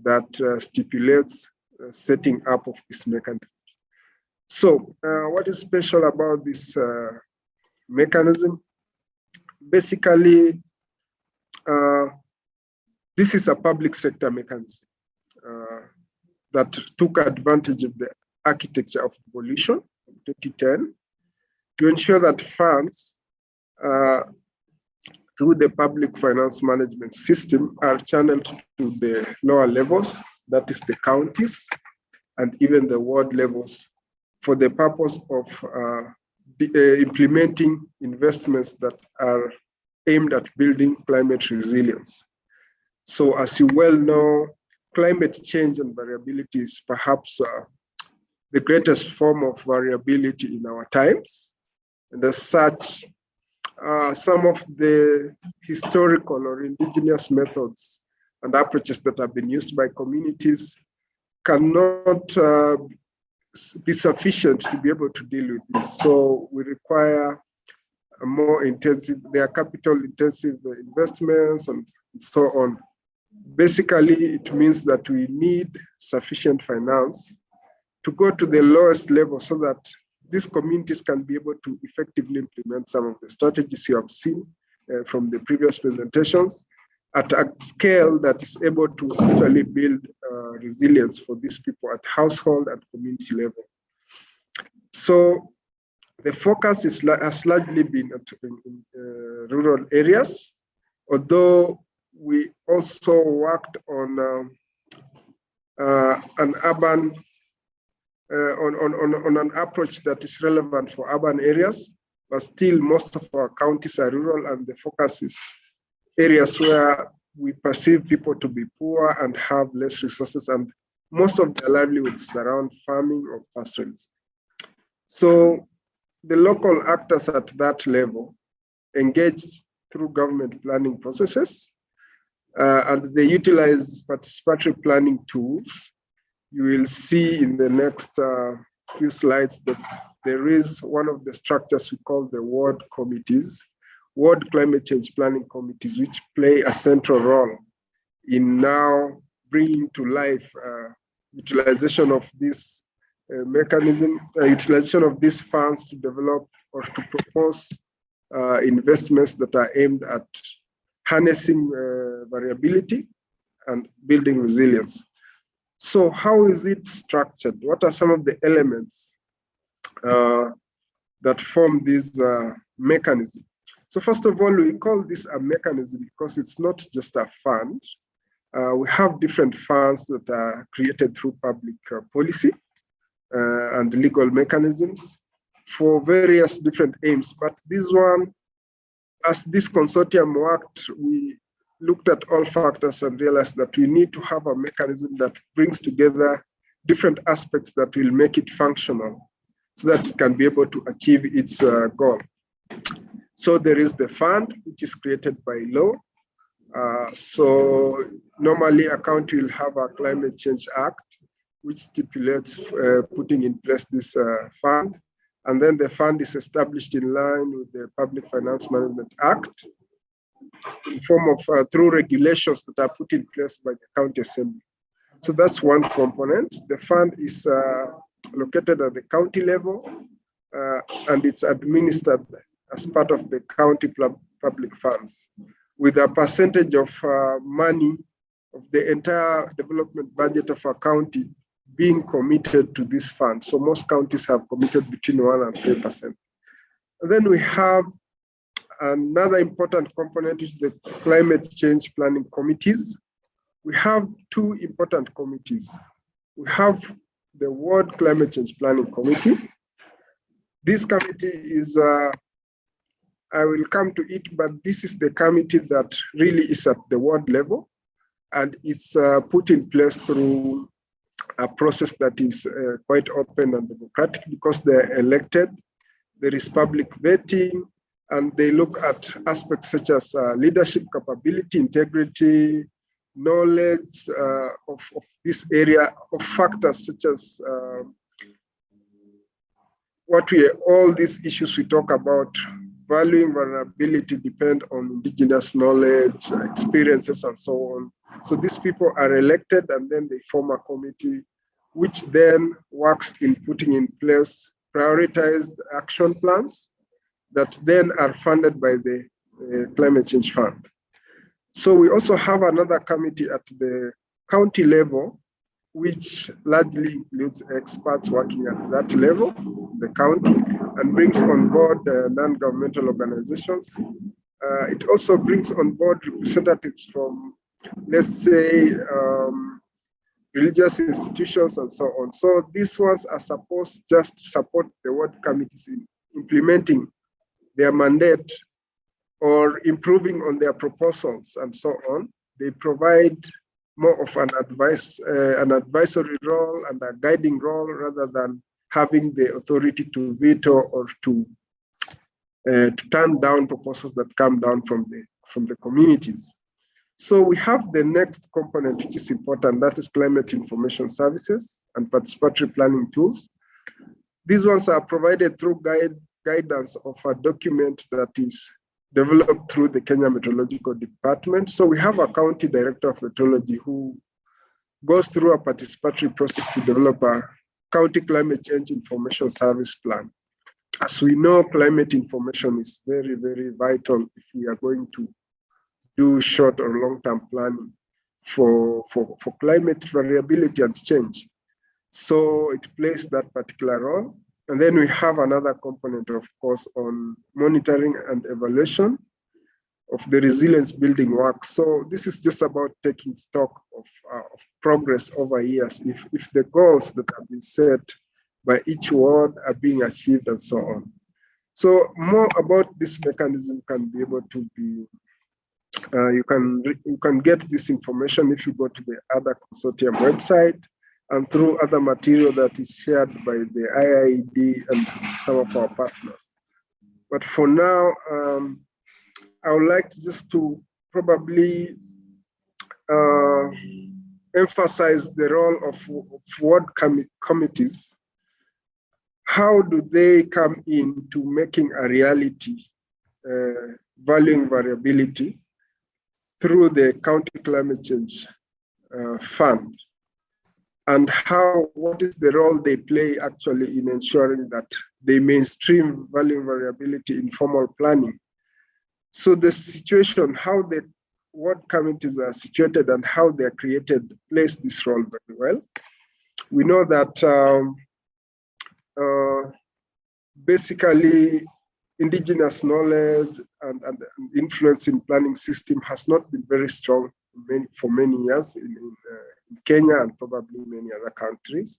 that stipulates setting up of this mechanism. So what is special about this mechanism? Basically, this is a public sector mechanism that took advantage of the architecture of devolution of 2010 to ensure that funds through the public finance management system are channeled to the lower levels, that is the counties, and even the ward levels, for the purpose of implementing investments that are aimed at building climate resilience. So as you well know, climate change and variability is perhaps the greatest form of variability in our times. And as such, some of the historical or indigenous methods and approaches that have been used by communities cannot be sufficient to be able to deal with this. So we require a more intensive, there are capital intensive investments and so on. Basically, it means that we need sufficient finance to go to the lowest level so that these communities can be able to effectively implement some of the strategies you have seen from the previous presentations at a scale that is able to actually build resilience for these people at household and community level. So the focus has largely been in rural areas, although we also worked on an urban, on an approach that is relevant for urban areas, but still most of our counties are rural, and the focus is areas where we perceive people to be poor and have less resources, and most of their livelihoods around farming or pastoralism. So the local actors at that level engaged through government planning processes, and they utilize participatory planning tools. You will see in the next few slides that there is one of the structures we call the ward committees, ward climate change planning committees, which play a central role in now bringing to life utilization of these mechanism, utilization of these funds to develop or to propose investments that are aimed at harnessing variability and building resilience. So how is it structured? What are some of the elements that form this mechanism? So first of all, we call this a mechanism because it's not just a fund. We have different funds that are created through public policy and legal mechanisms for various different aims. But this one, as this consortium worked, we looked at all factors and realized that we need to have a mechanism that brings together different aspects that will make it functional so that it can be able to achieve its goal. So there is the fund, which is created by law. So normally a country will have a Climate Change Act, which stipulates putting in place this fund. And then the fund is established in line with the Public Finance Management Act in form of through regulations that are put in place by the county assembly. So that's one component. The fund is located at the county level and it's administered as part of the county public funds with a percentage of money of the entire development budget of a county being committed to this fund. So most counties have committed between 1 and 3%. And then we have another important component, which is the climate change planning committees. We have two important committees. We have the World Climate Change Planning Committee. This committee is, I will come to it, but this is the committee that really is at the world level, and it's put in place through a process that is quite open and democratic because they're elected. There is public vetting, and they look at aspects such as leadership capability, integrity, knowledge of this area, of factors such as all these issues we talk about, valuing vulnerability depend on indigenous knowledge, experiences, and so on. So these people are elected and then they form a committee, which then works in putting in place prioritized action plans that then are funded by the Climate Change Fund. So we also have another committee at the county level, which largely includes experts working at that level, the county, and brings on board non-governmental organizations. It also brings on board representatives from, let's say, religious institutions and so on. So these ones are supposed just to support the world committees in implementing their mandate or improving on their proposals and so on. They provide more of an advisory role and a guiding role rather than having the authority to veto or to turn down proposals that come down from the communities. So we have the next component, which is important, that is climate information services and participatory planning tools. These ones are provided through guidance of a document that is developed through the Kenya Meteorological Department. So we have a county director of meteorology who goes through a participatory process to develop a county climate change information service plan. As we know, climate information is very, very vital if we are going to do short or long-term planning for climate variability and change. So it plays that particular role. And then we have another component, of course, on monitoring and evaluation of the resilience building work. So this is just about taking stock of progress over years, if the goals that have been set by each ward are being achieved and so on. So more about this mechanism can be able to be, you can get this information if you go to the other consortium website and through other material that is shared by the IIED and some of our partners. But for now, I would like just to probably emphasize the role of ward committees. How do they come into making a reality, valuing variability through the County Climate Change Fund? and what is the role they play actually in ensuring that they mainstream value variability in formal planning. So the situation, how the ward committees are situated and how they're created plays this role very well. We know that basically indigenous knowledge and influence in planning system has not been very strong for many years in Kenya and probably many other countries.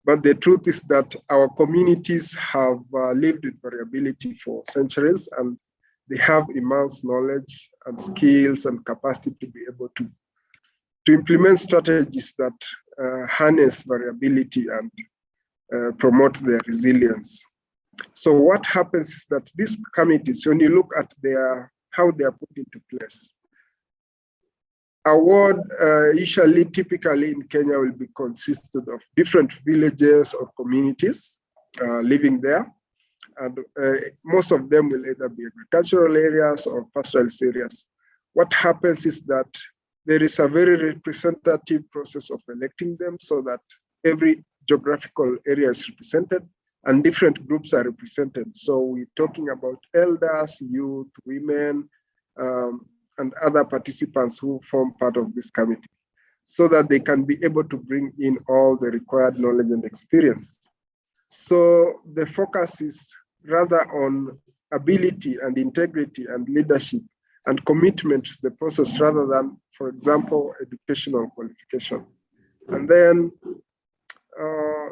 But the truth is that our communities have lived with variability for centuries, and they have immense knowledge and skills and capacity to be able to implement strategies that harness variability and promote their resilience. So what happens is that these committees, when you look at how they are put into place, a ward usually, typically in Kenya, will be consisted of different villages or communities living there. And most of them will either be agricultural areas or pastoralist areas. What happens is that there is a very representative process of electing them so that every geographical area is represented and different groups are represented. So we're talking about elders, youth, women, and other participants who form part of this committee, so that they can be able to bring in all the required knowledge and experience. So the focus is rather on ability and integrity and leadership and commitment to the process rather than, for example, educational qualification. And then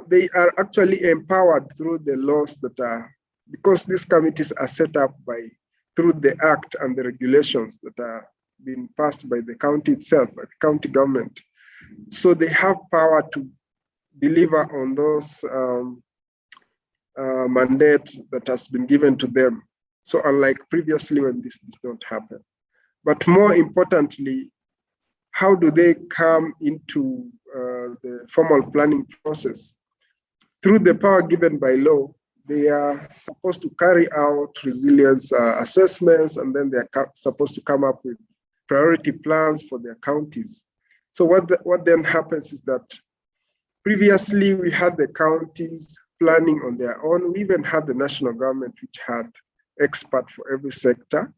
they are actually empowered through the laws that are, because these committees are set up through the act and the regulations that are being passed by the county itself, by the county government. So they have power to deliver on those mandates that has been given to them. So unlike previously when this did not happen. But more importantly, how do they come into the formal planning process? Through the power given by law, they are supposed to carry out resilience assessments, and then they are supposed to come up with priority plans for their counties. So what then happens is that previously we had the counties planning on their own. We even had the national government, which had experts for every sector,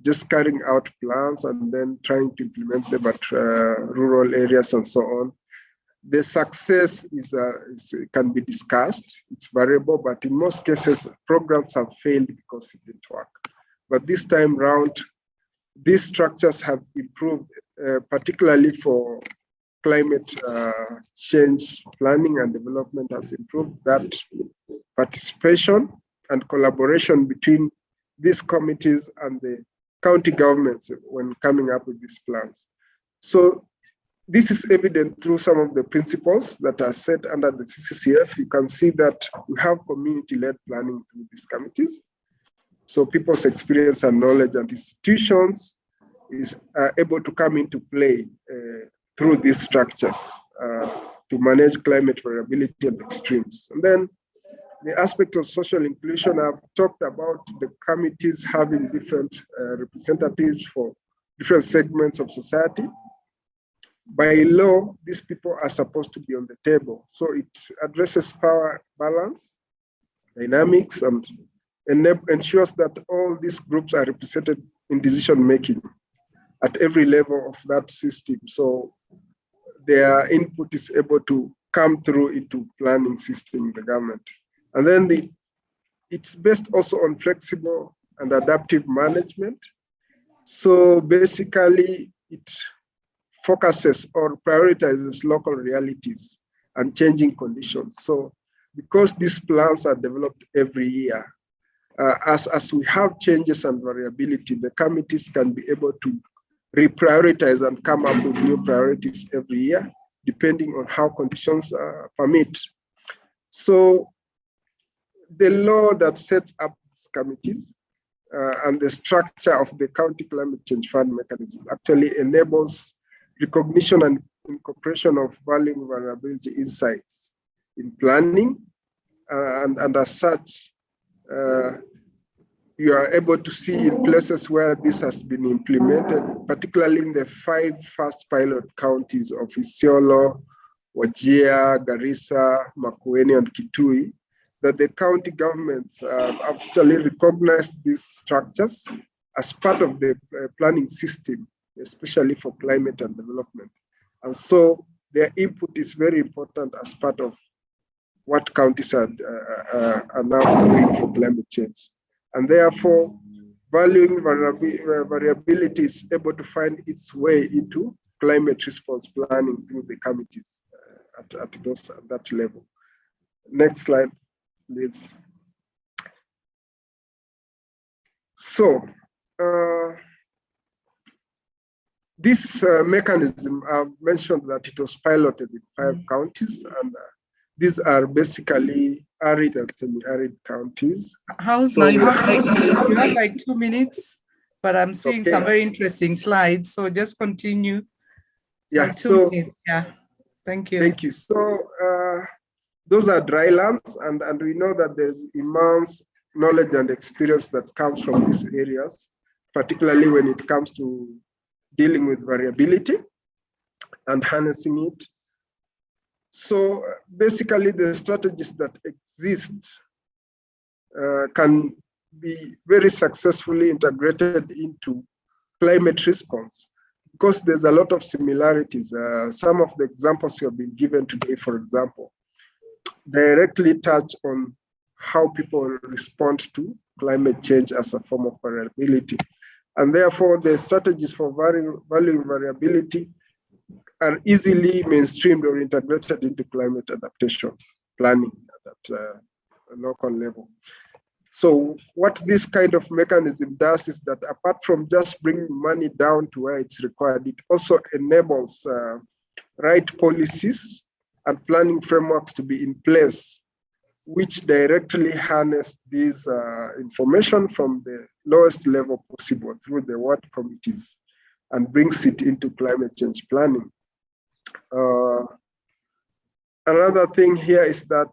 just carrying out plans and then trying to implement them at rural areas and so on. The success can be discussed. It's variable, but in most cases, programs have failed because it didn't work. But this time round, these structures have improved, particularly for climate change planning and development has improved. That participation and collaboration between these committees and the county governments when coming up with these plans. So this is evident through some of the principles that are set under the CCCF. You can see that we have community-led planning through these committees. So people's experience and knowledge and institutions is able to come into play through these structures to manage climate variability and extremes. And then the aspect of social inclusion, I've talked about the committees having different representatives for different segments of society. By law, these people are supposed to be on the table. So it addresses power balance, dynamics, and ensures that all these groups are represented in decision-making at every level of that system. So their input is able to come through into planning system in the government. And then it's based also on flexible and adaptive management. So basically it focuses or prioritizes local realities and changing conditions. So because these plans are developed every year, as we have changes and variability, the committees can be able to reprioritize and come up with new priorities every year, depending on how conditions permit. So the law that sets up these committees and the structure of the County Climate Change Fund mechanism actually enables recognition and incorporation of value vulnerability insights in planning, and as such, you are able to see in places where this has been implemented, particularly in the 5 first pilot counties of Isiolo, Wajir, Garissa, Makueni, and Kitui, that the county governments actually recognized these structures as part of the planning system, especially for climate and development. And so their input is very important as part of what counties are now doing for climate change. And therefore, valuing variability is able to find its way into climate response planning through the committees at that level. Next slide, please. So, this mechanism, I've mentioned that it was piloted in 5 counties, and these are basically arid and semi-arid counties. House, So now you have like 2 minutes, but I'm seeing Okay. some very interesting slides. So just continue. Yeah, Like 2 so minutes. Yeah, thank you. thank you. So those are dry lands, and we know that there's immense knowledge and experience that comes from these areas, particularly when it comes to dealing with variability and harnessing it. So basically, the strategies that exist can be very successfully integrated into climate response, because there's a lot of similarities. Some of the examples you have been given today, for example, directly touch on how people respond to climate change as a form of variability. And therefore, the strategies for valuing variability are easily mainstreamed or integrated into climate adaptation planning at a local level. So what this kind of mechanism does is that apart from just bringing money down to where it's required, it also enables right policies and planning frameworks to be in place, which directly harness this information from the lowest level possible through the ward committees and brings it into climate change planning. Another thing here is that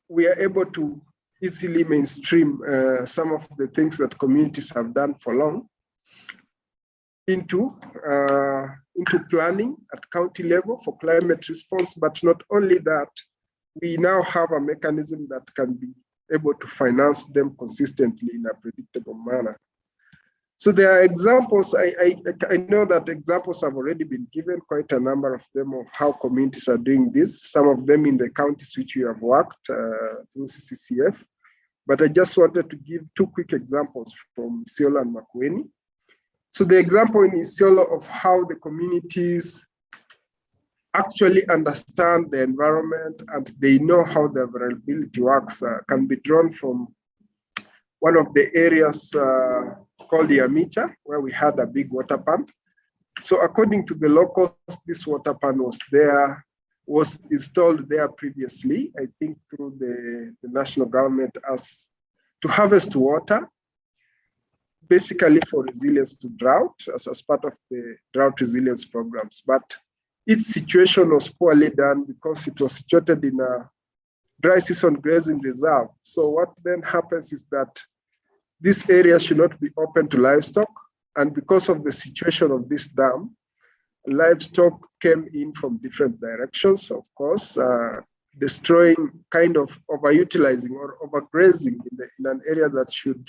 we are able to easily mainstream some of the things that communities have done for long into planning at county level for climate response. But not only that, we now have a mechanism that can be able to finance them consistently in a predictable manner. So there are examples, I know that examples have already been given, quite a number of them, of how communities are doing this, some of them in the counties which we have worked through CCCF. But I just wanted to give 2 quick examples from Isiolo and Makueni. So the example in Isiolo of how the communities actually understand the environment and they know how the variability works can be drawn from one of the areas called the Amicha, where we had a big water pump. So according to the locals, this water pump was installed there previously, I think through the national government, as to harvest water, basically for resilience to drought, as part of the drought resilience programs. But its situation was poorly done because it was situated in a dry season grazing reserve. So what then happens is that this area should not be open to livestock. And because of the situation of this dam, livestock came in from different directions, of course, destroying, kind of overutilizing or overgrazing in an area that should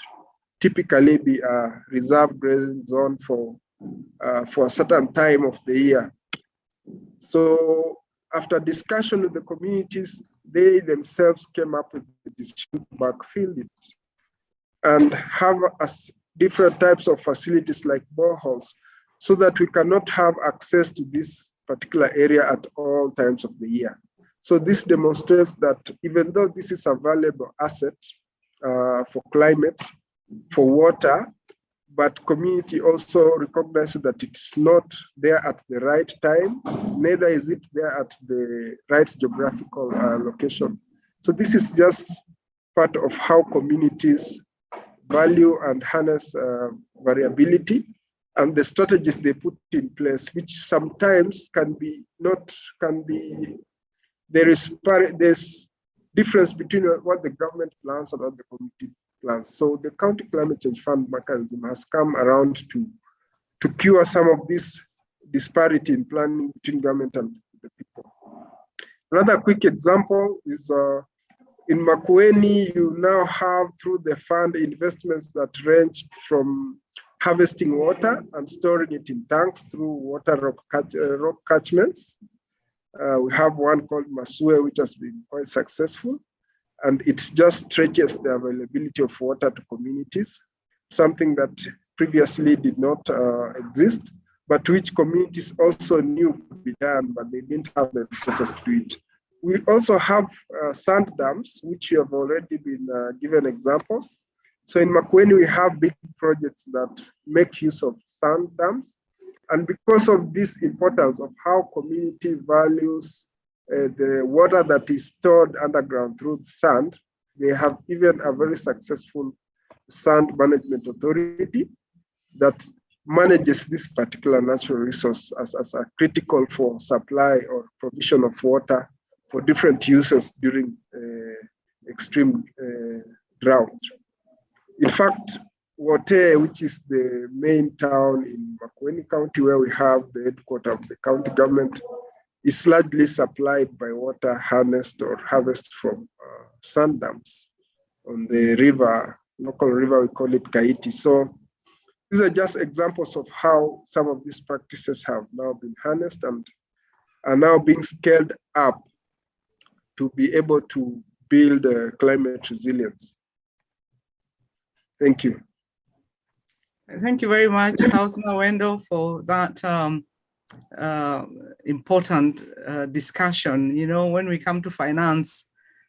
typically be a reserve grazing zone for a certain time of the year. So after discussion with the communities, they themselves came up with the decision to backfill it and have different types of facilities like boreholes, so that we cannot have access to this particular area at all times of the year. So this demonstrates that even though this is a valuable asset for climate, for water, but community also recognizes that it's not there at the right time, neither is it there at the right geographical location. So this is just part of how communities value and harness variability and the strategies they put in place, which sometimes there's difference between what the government plans and what the community plans. So the County Climate Change Fund mechanism has come around to cure some of this disparity in planning between government and the people. Another quick example is in Makueni, you now have through the fund investments that range from harvesting water and storing it in tanks through water rock catchments. We have one called Masue, which has been quite successful, and it just stretches the availability of water to communities, something that previously did not exist, but which communities also knew could be done, but they didn't have the resources to do it. We also have sand dams, which you have already been given examples. So in Makueni, we have big projects that make use of sand dams. And because of this importance of how community values the water that is stored underground through sand, they have even a very successful sand management authority that manages this particular natural resource as a critical for supply or provision of water for different uses during extreme drought. In fact, Wote, which is the main town in Makueni County, where we have the headquarters of the county government, is largely supplied by water harnessed or harvested from sand dams on the river, local river, we call it Kaiti. So these are just examples of how some of these practices have now been harnessed and are now being scaled up to be able to build climate resilience. Thank you. Thank you very much, Hausner Wendell, for that important discussion. You know, when we come to finance,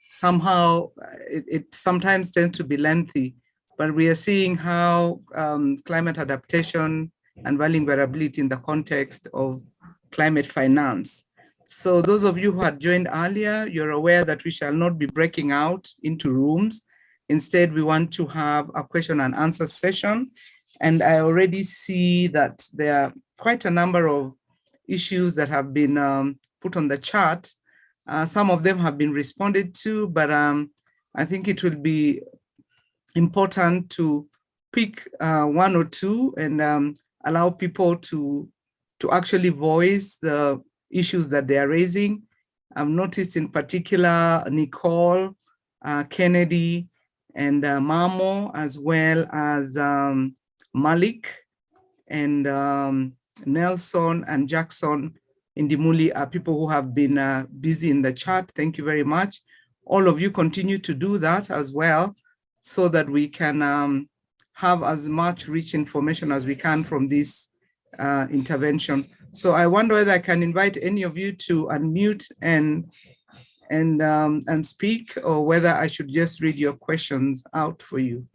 somehow it sometimes tends to be lengthy, but we are seeing how climate adaptation and valuing variability in the context of climate finance. So those of you who had joined earlier, you're aware that we shall not be breaking out into rooms. Instead, we want to have a question and answer session. And I already see that there are quite a number of issues that have been put on the chat. Some of them have been responded to, but I think it will be important to pick one or two and allow people to actually voice the issues that they are raising. I've noticed in particular Nicole, Kennedy, and Mamo, as well as Malik and Nelson and Jackson Indimuli are people who have been busy in the chat. Thank you very much. All of you continue to do that as well, so that we can have as much rich information as we can from this intervention. So I wonder whether I can invite any of you to unmute and speak, or whether I should just read your questions out for you.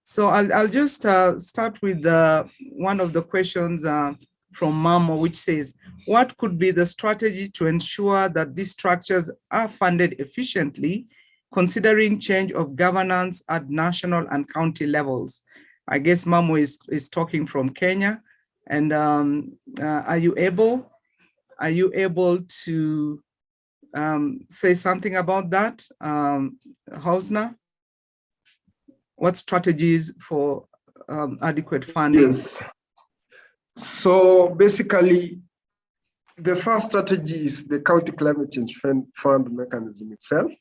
So I'll just start with one of the questions from Mamo, which says, what could be the strategy to ensure that these structures are funded efficiently, considering change of governance at national and county levels? I guess Mamo is talking from Kenya. And are you able to say something about that, Hausner? What strategies for adequate funding? Yes. So basically, the first strategy is the County Climate Change Fund mechanism itself,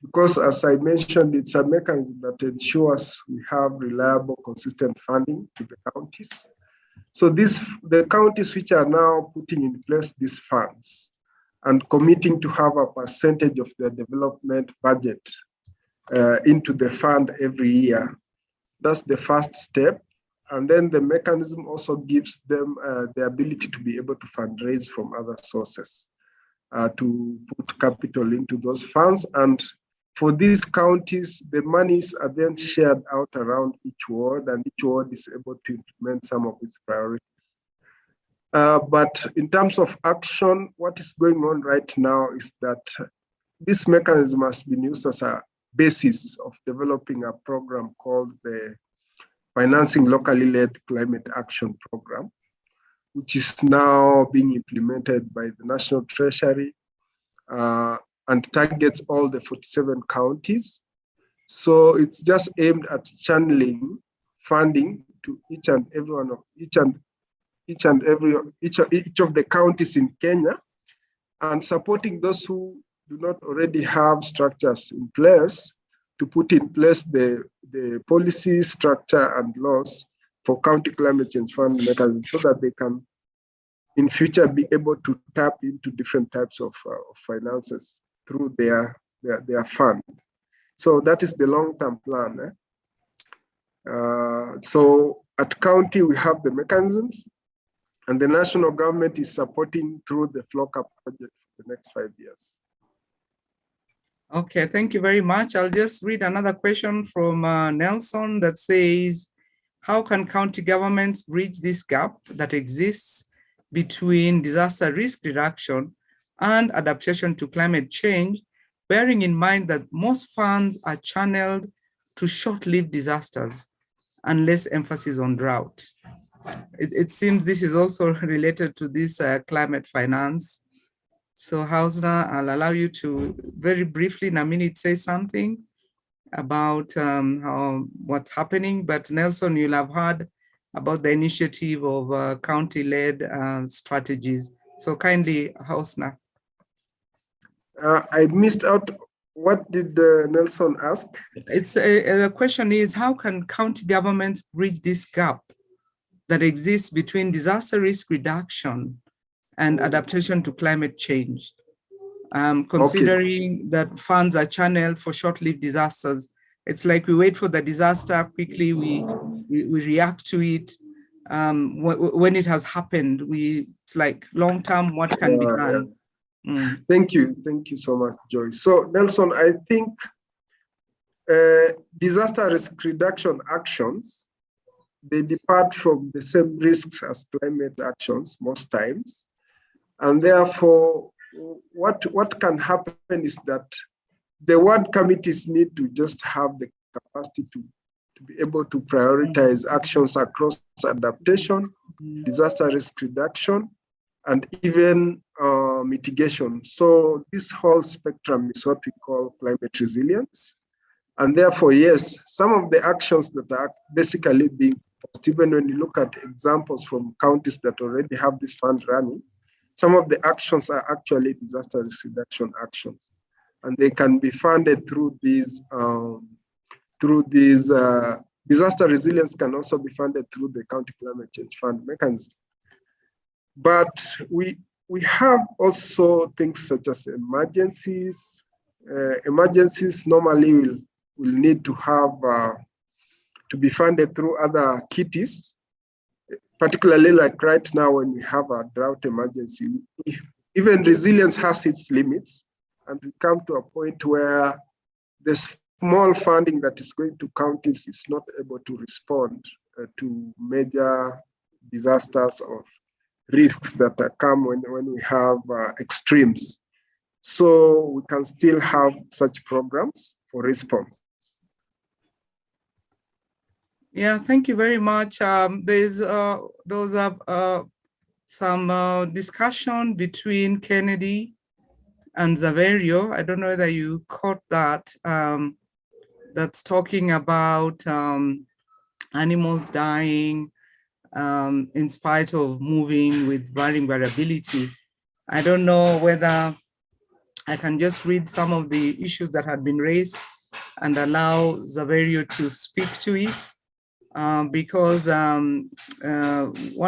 because as I mentioned, it's a mechanism that ensures we have reliable, consistent funding to the counties. So the counties which are now putting in place these funds and committing to have a percentage of their development budget into the fund every year, that's the first step. And then the mechanism also gives them the ability to be able to fundraise from other sources to put capital into those funds. And for these counties, the monies are then shared out around each ward, and each ward is able to implement some of its priorities. But in terms of action, what is going on right now is that this mechanism has been used as a basis of developing a program called the Financing Locally Led Climate Action Program, which is now being implemented by the National Treasury and targets all the 47 counties. So it's just aimed at channeling funding to each and each of the counties in Kenya, and supporting those who do not already have structures in place to put in place the policy, structure, and laws for county climate change fund mechanisms so that they can in future be able to tap into different types of finances through their fund. So that is the long-term plan. So at county, we have the mechanisms, and the national government is supporting through the FLOCA project for the next 5 years. Okay, thank you very much. I'll just read another question from Nelson that says, how can county governments bridge this gap that exists between disaster risk reduction and adaptation to climate change, bearing in mind that most funds are channeled to short-lived disasters and less emphasis on drought? It seems this is also related to this climate finance. So Hausner, I'll allow you to very briefly in a minute say something about what's happening, but Nelson, you'll have heard about the initiative of county-led strategies. So kindly, Hausner. I missed out. What did Nelson ask? It's the question is, how can county governments bridge this gap that exists between disaster risk reduction and adaptation to climate change? Considering that funds are channeled for short-lived disasters, it's like we wait for the disaster, quickly we react to it. When it has happened, it's like long-term, what can be done? Thank you so much, Joy. So Nelson, I think disaster risk reduction actions, they depart from the same risks as climate actions most times. And therefore, what can happen is that the ward committees need to just have the capacity to be able to prioritize actions across adaptation, disaster risk reduction, and even mitigation. So this whole spectrum is what we call climate resilience. And therefore, yes, some of the actions that are basically being posted, even when you look at examples from counties that already have this fund running, some of the actions are actually disaster risk reduction actions, and they can be funded through these. Disaster resilience can also be funded through the county climate change fund mechanism. But we have also things such as emergencies. Emergencies normally will need to have to be funded through other kitties. Particularly like right now when we have a drought emergency, even resilience has its limits, and we come to a point where the small funding that is going to counties is not able to respond to major disasters or risks that come when we have extremes. So we can still have such programs for response. Yeah, thank you very much. Those are some discussion between Kennedy and Zaverio. I don't know whether you caught that. That's talking about animals dying in spite of moving with varying variability. I don't know whether I can just read some of the issues that had been raised and allow Zaverio to speak to it. Because one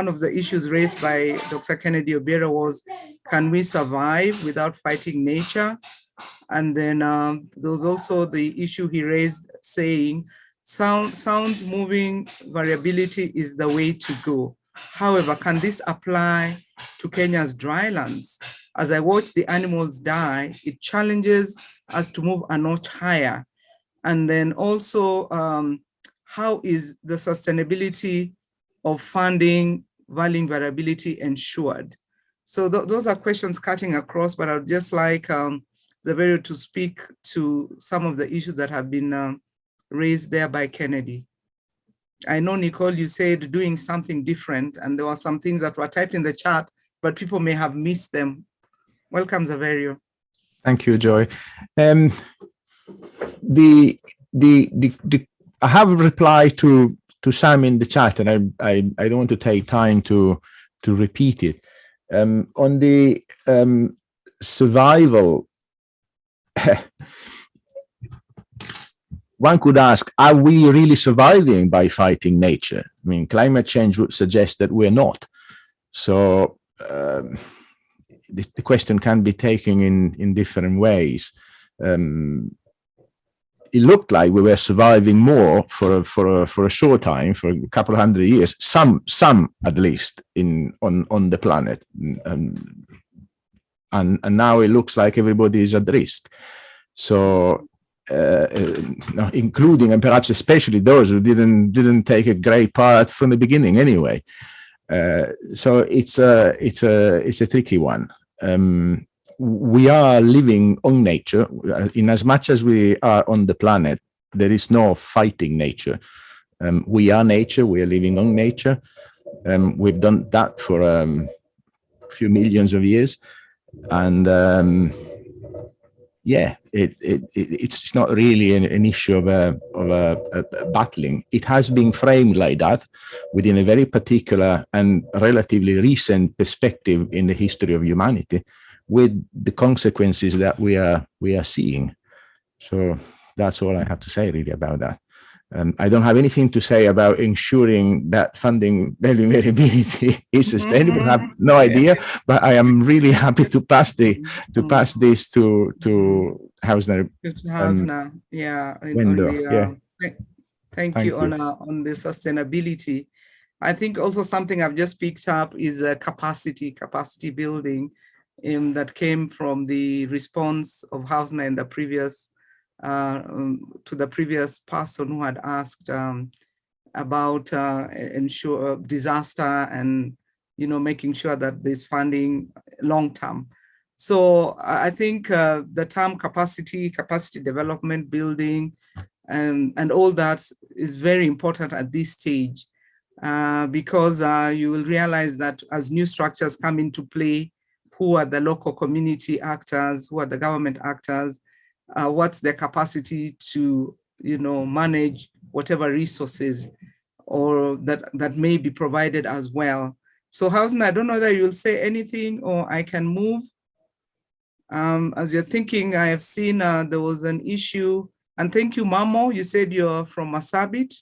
of the issues raised by Dr. Kennedy Obiero was, can we survive without fighting nature? And then there was also the issue he raised saying, sound moving variability is the way to go. However, can this apply to Kenya's drylands? As I watch the animals die, it challenges us to move a notch higher. And then also, how is the sustainability of funding varying variability ensured? So those are questions cutting across, but I'd just like Zaverio to speak to some of the issues that have been raised there by Kennedy. I know, Nicole, you said doing something different, and there were some things that were typed in the chat, but people may have missed them. Welcome, Zaverio. Thank you, Joy. I have a reply to Sam in the chat, and I don't want to take time to repeat it. On the survival, one could ask, are we really surviving by fighting nature? I mean, climate change would suggest that we're not. So the question can be taken in different ways. It looked like we were surviving more for a short time, for a couple of hundred years, some at least on the planet, and now it looks like everybody is at risk. So, including and perhaps especially those who didn't take a great part from the beginning anyway. So it's a tricky one. We are living on nature. In as much as we are on the planet, there is no fighting nature. We are nature. We are living on nature. We've done that for a few millions of years, and yeah, it's not really an issue of battling. It has been framed like that within a very particular and relatively recent perspective in the history of humanity, with the consequences that we are seeing. So that's all I have to say really about that. I don't have anything to say about ensuring that funding variability is sustainable. I have no idea, but I am really happy to pass this to Hausner. Yeah. Window. Thank you. On the sustainability. I think also something I've just picked up is capacity building. That came from the response of Hausner in the previous to the previous person who had asked about ensure disaster and making sure that there's funding long term. So I think the term capacity development, building, and all that is very important at this stage because you will realize that as new structures come into play, who are the local community actors, who are the government actors, what's their capacity to, manage whatever resources or that may be provided as well. So Hausner, I don't know whether you'll say anything or I can move. As you're thinking, I have seen there was an issue, and thank you, Mamo. You said you're from Masabit.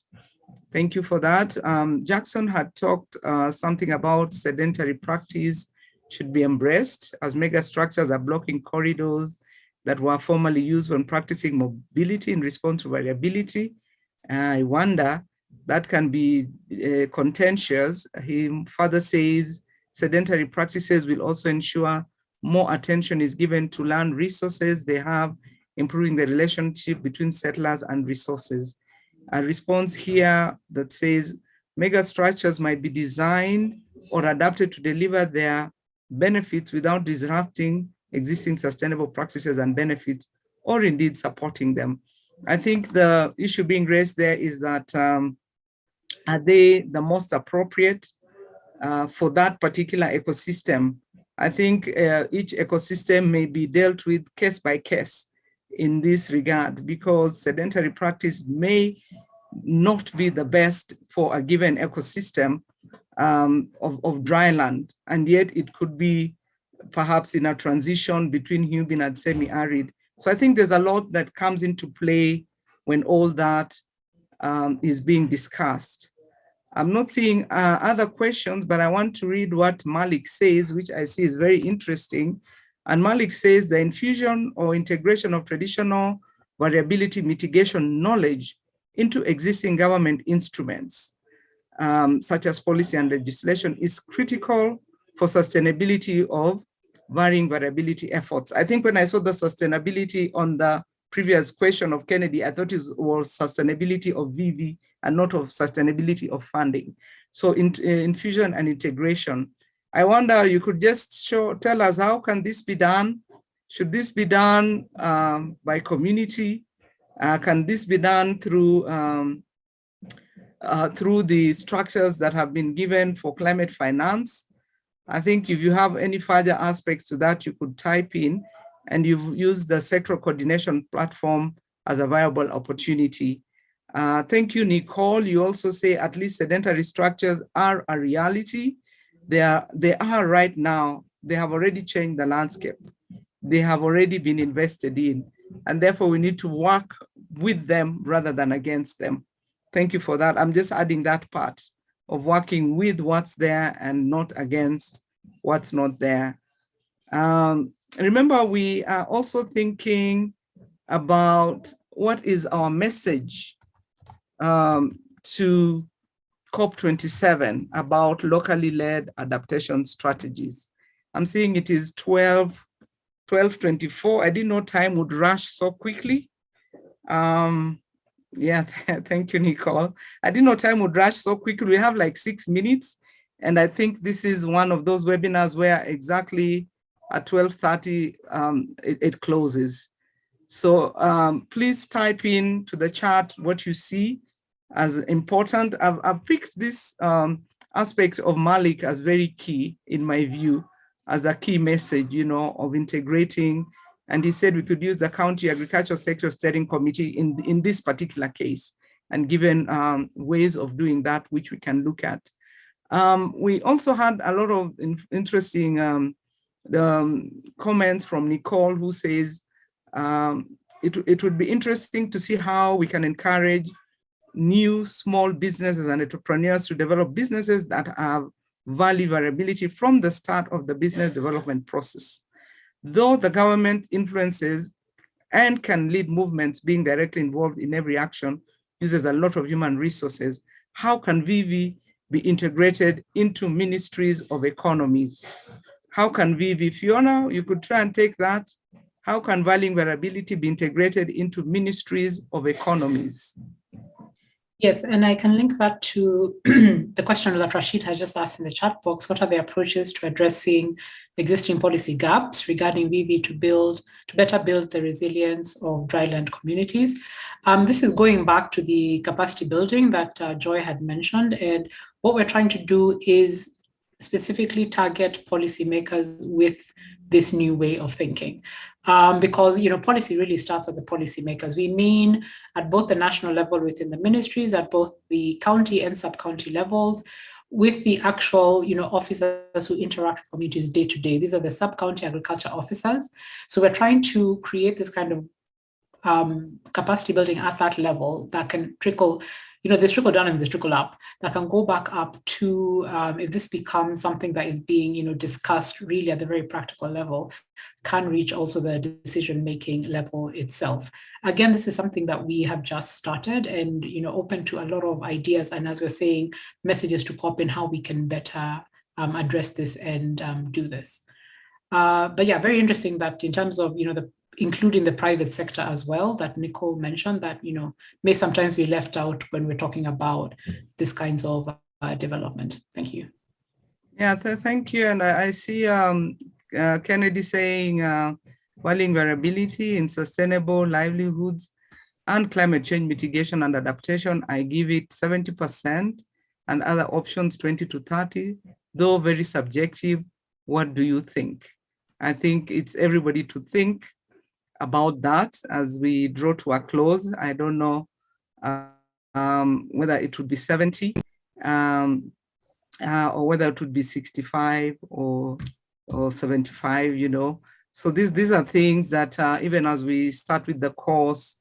Thank you for that. Jackson had talked something about sedentary practice should be embraced as mega structures are blocking corridors that were formerly used when practicing mobility in response to variability. I wonder that can be contentious. He further says sedentary practices will also ensure more attention is given to land resources they have, improving the relationship between settlers and resources. A response here that says mega structures might be designed or adapted to deliver their benefits without disrupting existing sustainable practices and benefits, or indeed supporting them. I think the issue being raised there is that are they the most appropriate for that particular ecosystem? I think each ecosystem may be dealt with case by case in this regard, because sedentary practice may not be the best for a given ecosystem of dry land, and yet it could be perhaps in a transition between humid and semi-arid. So I think there's a lot that comes into play when all that is being discussed. I'm not seeing other questions, but I want to read what Malik says, which I see is very interesting. And Malik says the infusion or integration of traditional variability mitigation knowledge into existing government instruments, such as policy and legislation, is critical for sustainability of varying variability efforts. I think when I saw the sustainability on the previous question of Kennedy, I thought it was sustainability of VV and not of sustainability of funding. So infusion and integration. I wonder, you could just tell us, how can this be done? Should this be done by community? Can this be done through the structures that have been given for climate finance? I think if you have any further aspects to that, you could type in, and you've used the sectoral coordination platform as a viable opportunity. Thank you, Nicole. You also say at least sedentary structures are a reality. They are right now, they have already changed the landscape. They have already been invested in, and therefore we need to work with them rather than against them. Thank you for that. I'm just adding that part of working with what's there and not against what's not there. Remember, we are also thinking about what is our message to COP27 about locally led adaptation strategies. I'm seeing it is 12:24. I didn't know time would rush so quickly. Yeah, thank you, Nicole. I didn't know time would rush so quickly. We have like 6 minutes. And I think this is one of those webinars where exactly at 12:30, it closes. So please type in to the chat what you see as important. I've picked this aspect of Malik as very key in my view, as a key message, you know, of integrating. And he said we could use the County Agricultural Sector Steering Committee in this particular case, and given ways of doing that, which we can look at. We also had a lot of interesting comments from Nicole, who says it would be interesting to see how we can encourage new small businesses and entrepreneurs to develop businesses that have value variability from the start of the business development process. Though the government influences and can lead movements, being directly involved in every action uses a lot of human resources, how can VV be integrated into ministries of economies? How can VV, Fiona, you could try and take that. How can value variability be integrated into ministries of economies? Yes, and I can link that to the question that Rashid has just asked in the chat box. What are the approaches to addressing existing policy gaps regarding VV to better build the resilience of dryland communities? This is going back to the capacity building that Joy had mentioned. And what we're trying to do is specifically target policymakers with this new way of thinking. Because, you know, policy really starts at the policymakers. We mean at both the national level within the ministries, at both the county and sub-county levels, with the actual, you know, officers who interact with communities day to day. These are the sub-county agriculture officers. So we're trying to create this kind of capacity building at that level that can trickle, you know, there's trickle down and there's trickle up, that can go back up to, if this becomes something that is being, you know, discussed really at the very practical level, can reach also the decision-making level itself. Again, this is something that we have just started and, you know, open to a lot of ideas. And as we're saying, messages to COP in how we can better address this and do this. But yeah, very interesting that in terms of, you know, including the private sector as well, that Nicole mentioned, that, you know, may sometimes be left out when we're talking about these kinds of development. Thank you. Yeah, thank you. And I see Kennedy saying value variability in sustainable livelihoods and climate change mitigation and adaptation. I give it 70% and other options 20 to 30, though very subjective. What do you think? I think it's everybody to think about that as we draw to a close. I don't know whether it would be 70 or whether it would be 65 or 75, you know. So these are things that even as we start with the course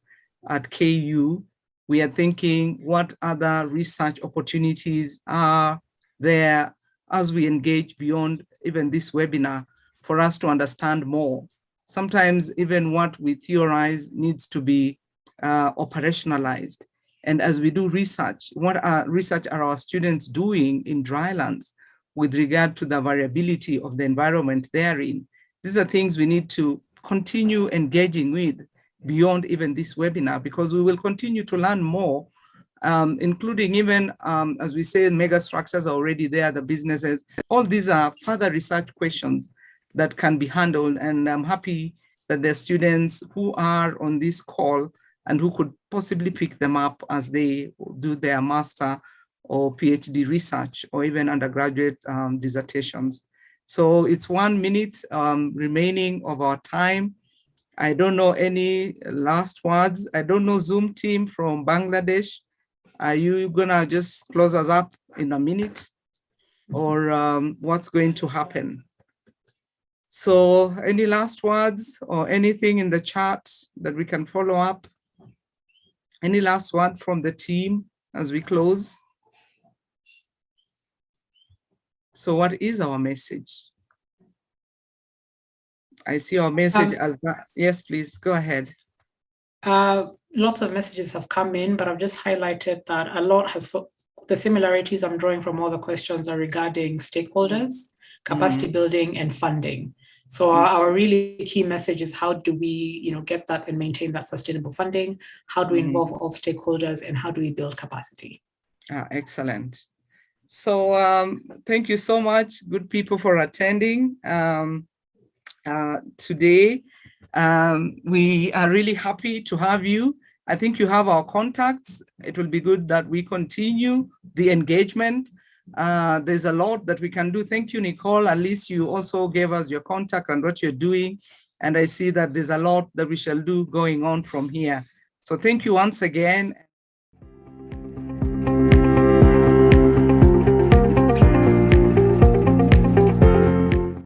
at KU, we are thinking what other research opportunities are there as we engage beyond even this webinar for us to understand more. Sometimes even what we theorize needs to be operationalized. And as we do research, what research are our students doing in drylands with regard to the variability of the environment therein? These are things we need to continue engaging with beyond even this webinar, because we will continue to learn more, including even, as we say, mega structures are already there, the businesses. All these are further research questions that can be handled. And I'm happy that there are students who are on this call and who could possibly pick them up as they do their master or PhD research or even undergraduate dissertations. So it's 1 minute remaining of our time. I don't know any last words. I don't know, Zoom team from Bangladesh. Are you gonna just close us up in a minute? or what's going to happen. So any last words or anything in the chat that we can follow up? Any last word from the team as we close? So what is our message? I see our message as that. Yes, please go ahead. Lots of messages have come in, but I've just highlighted that a lot has, the similarities I'm drawing from all the questions are regarding stakeholders, capacity building, and funding. So our really key message is how do we, get that and maintain that sustainable funding? How do we involve all stakeholders, and how do we build capacity? Excellent. So thank you so much, good people, for attending today. We are really happy to have you. I think you have our contacts. It will be good that we continue the engagement. There's a lot that we can do. Thank you, Nicole. At least you also gave us your contact and what you're doing. And I see that there's a lot that we shall do going on from here. So thank you once again.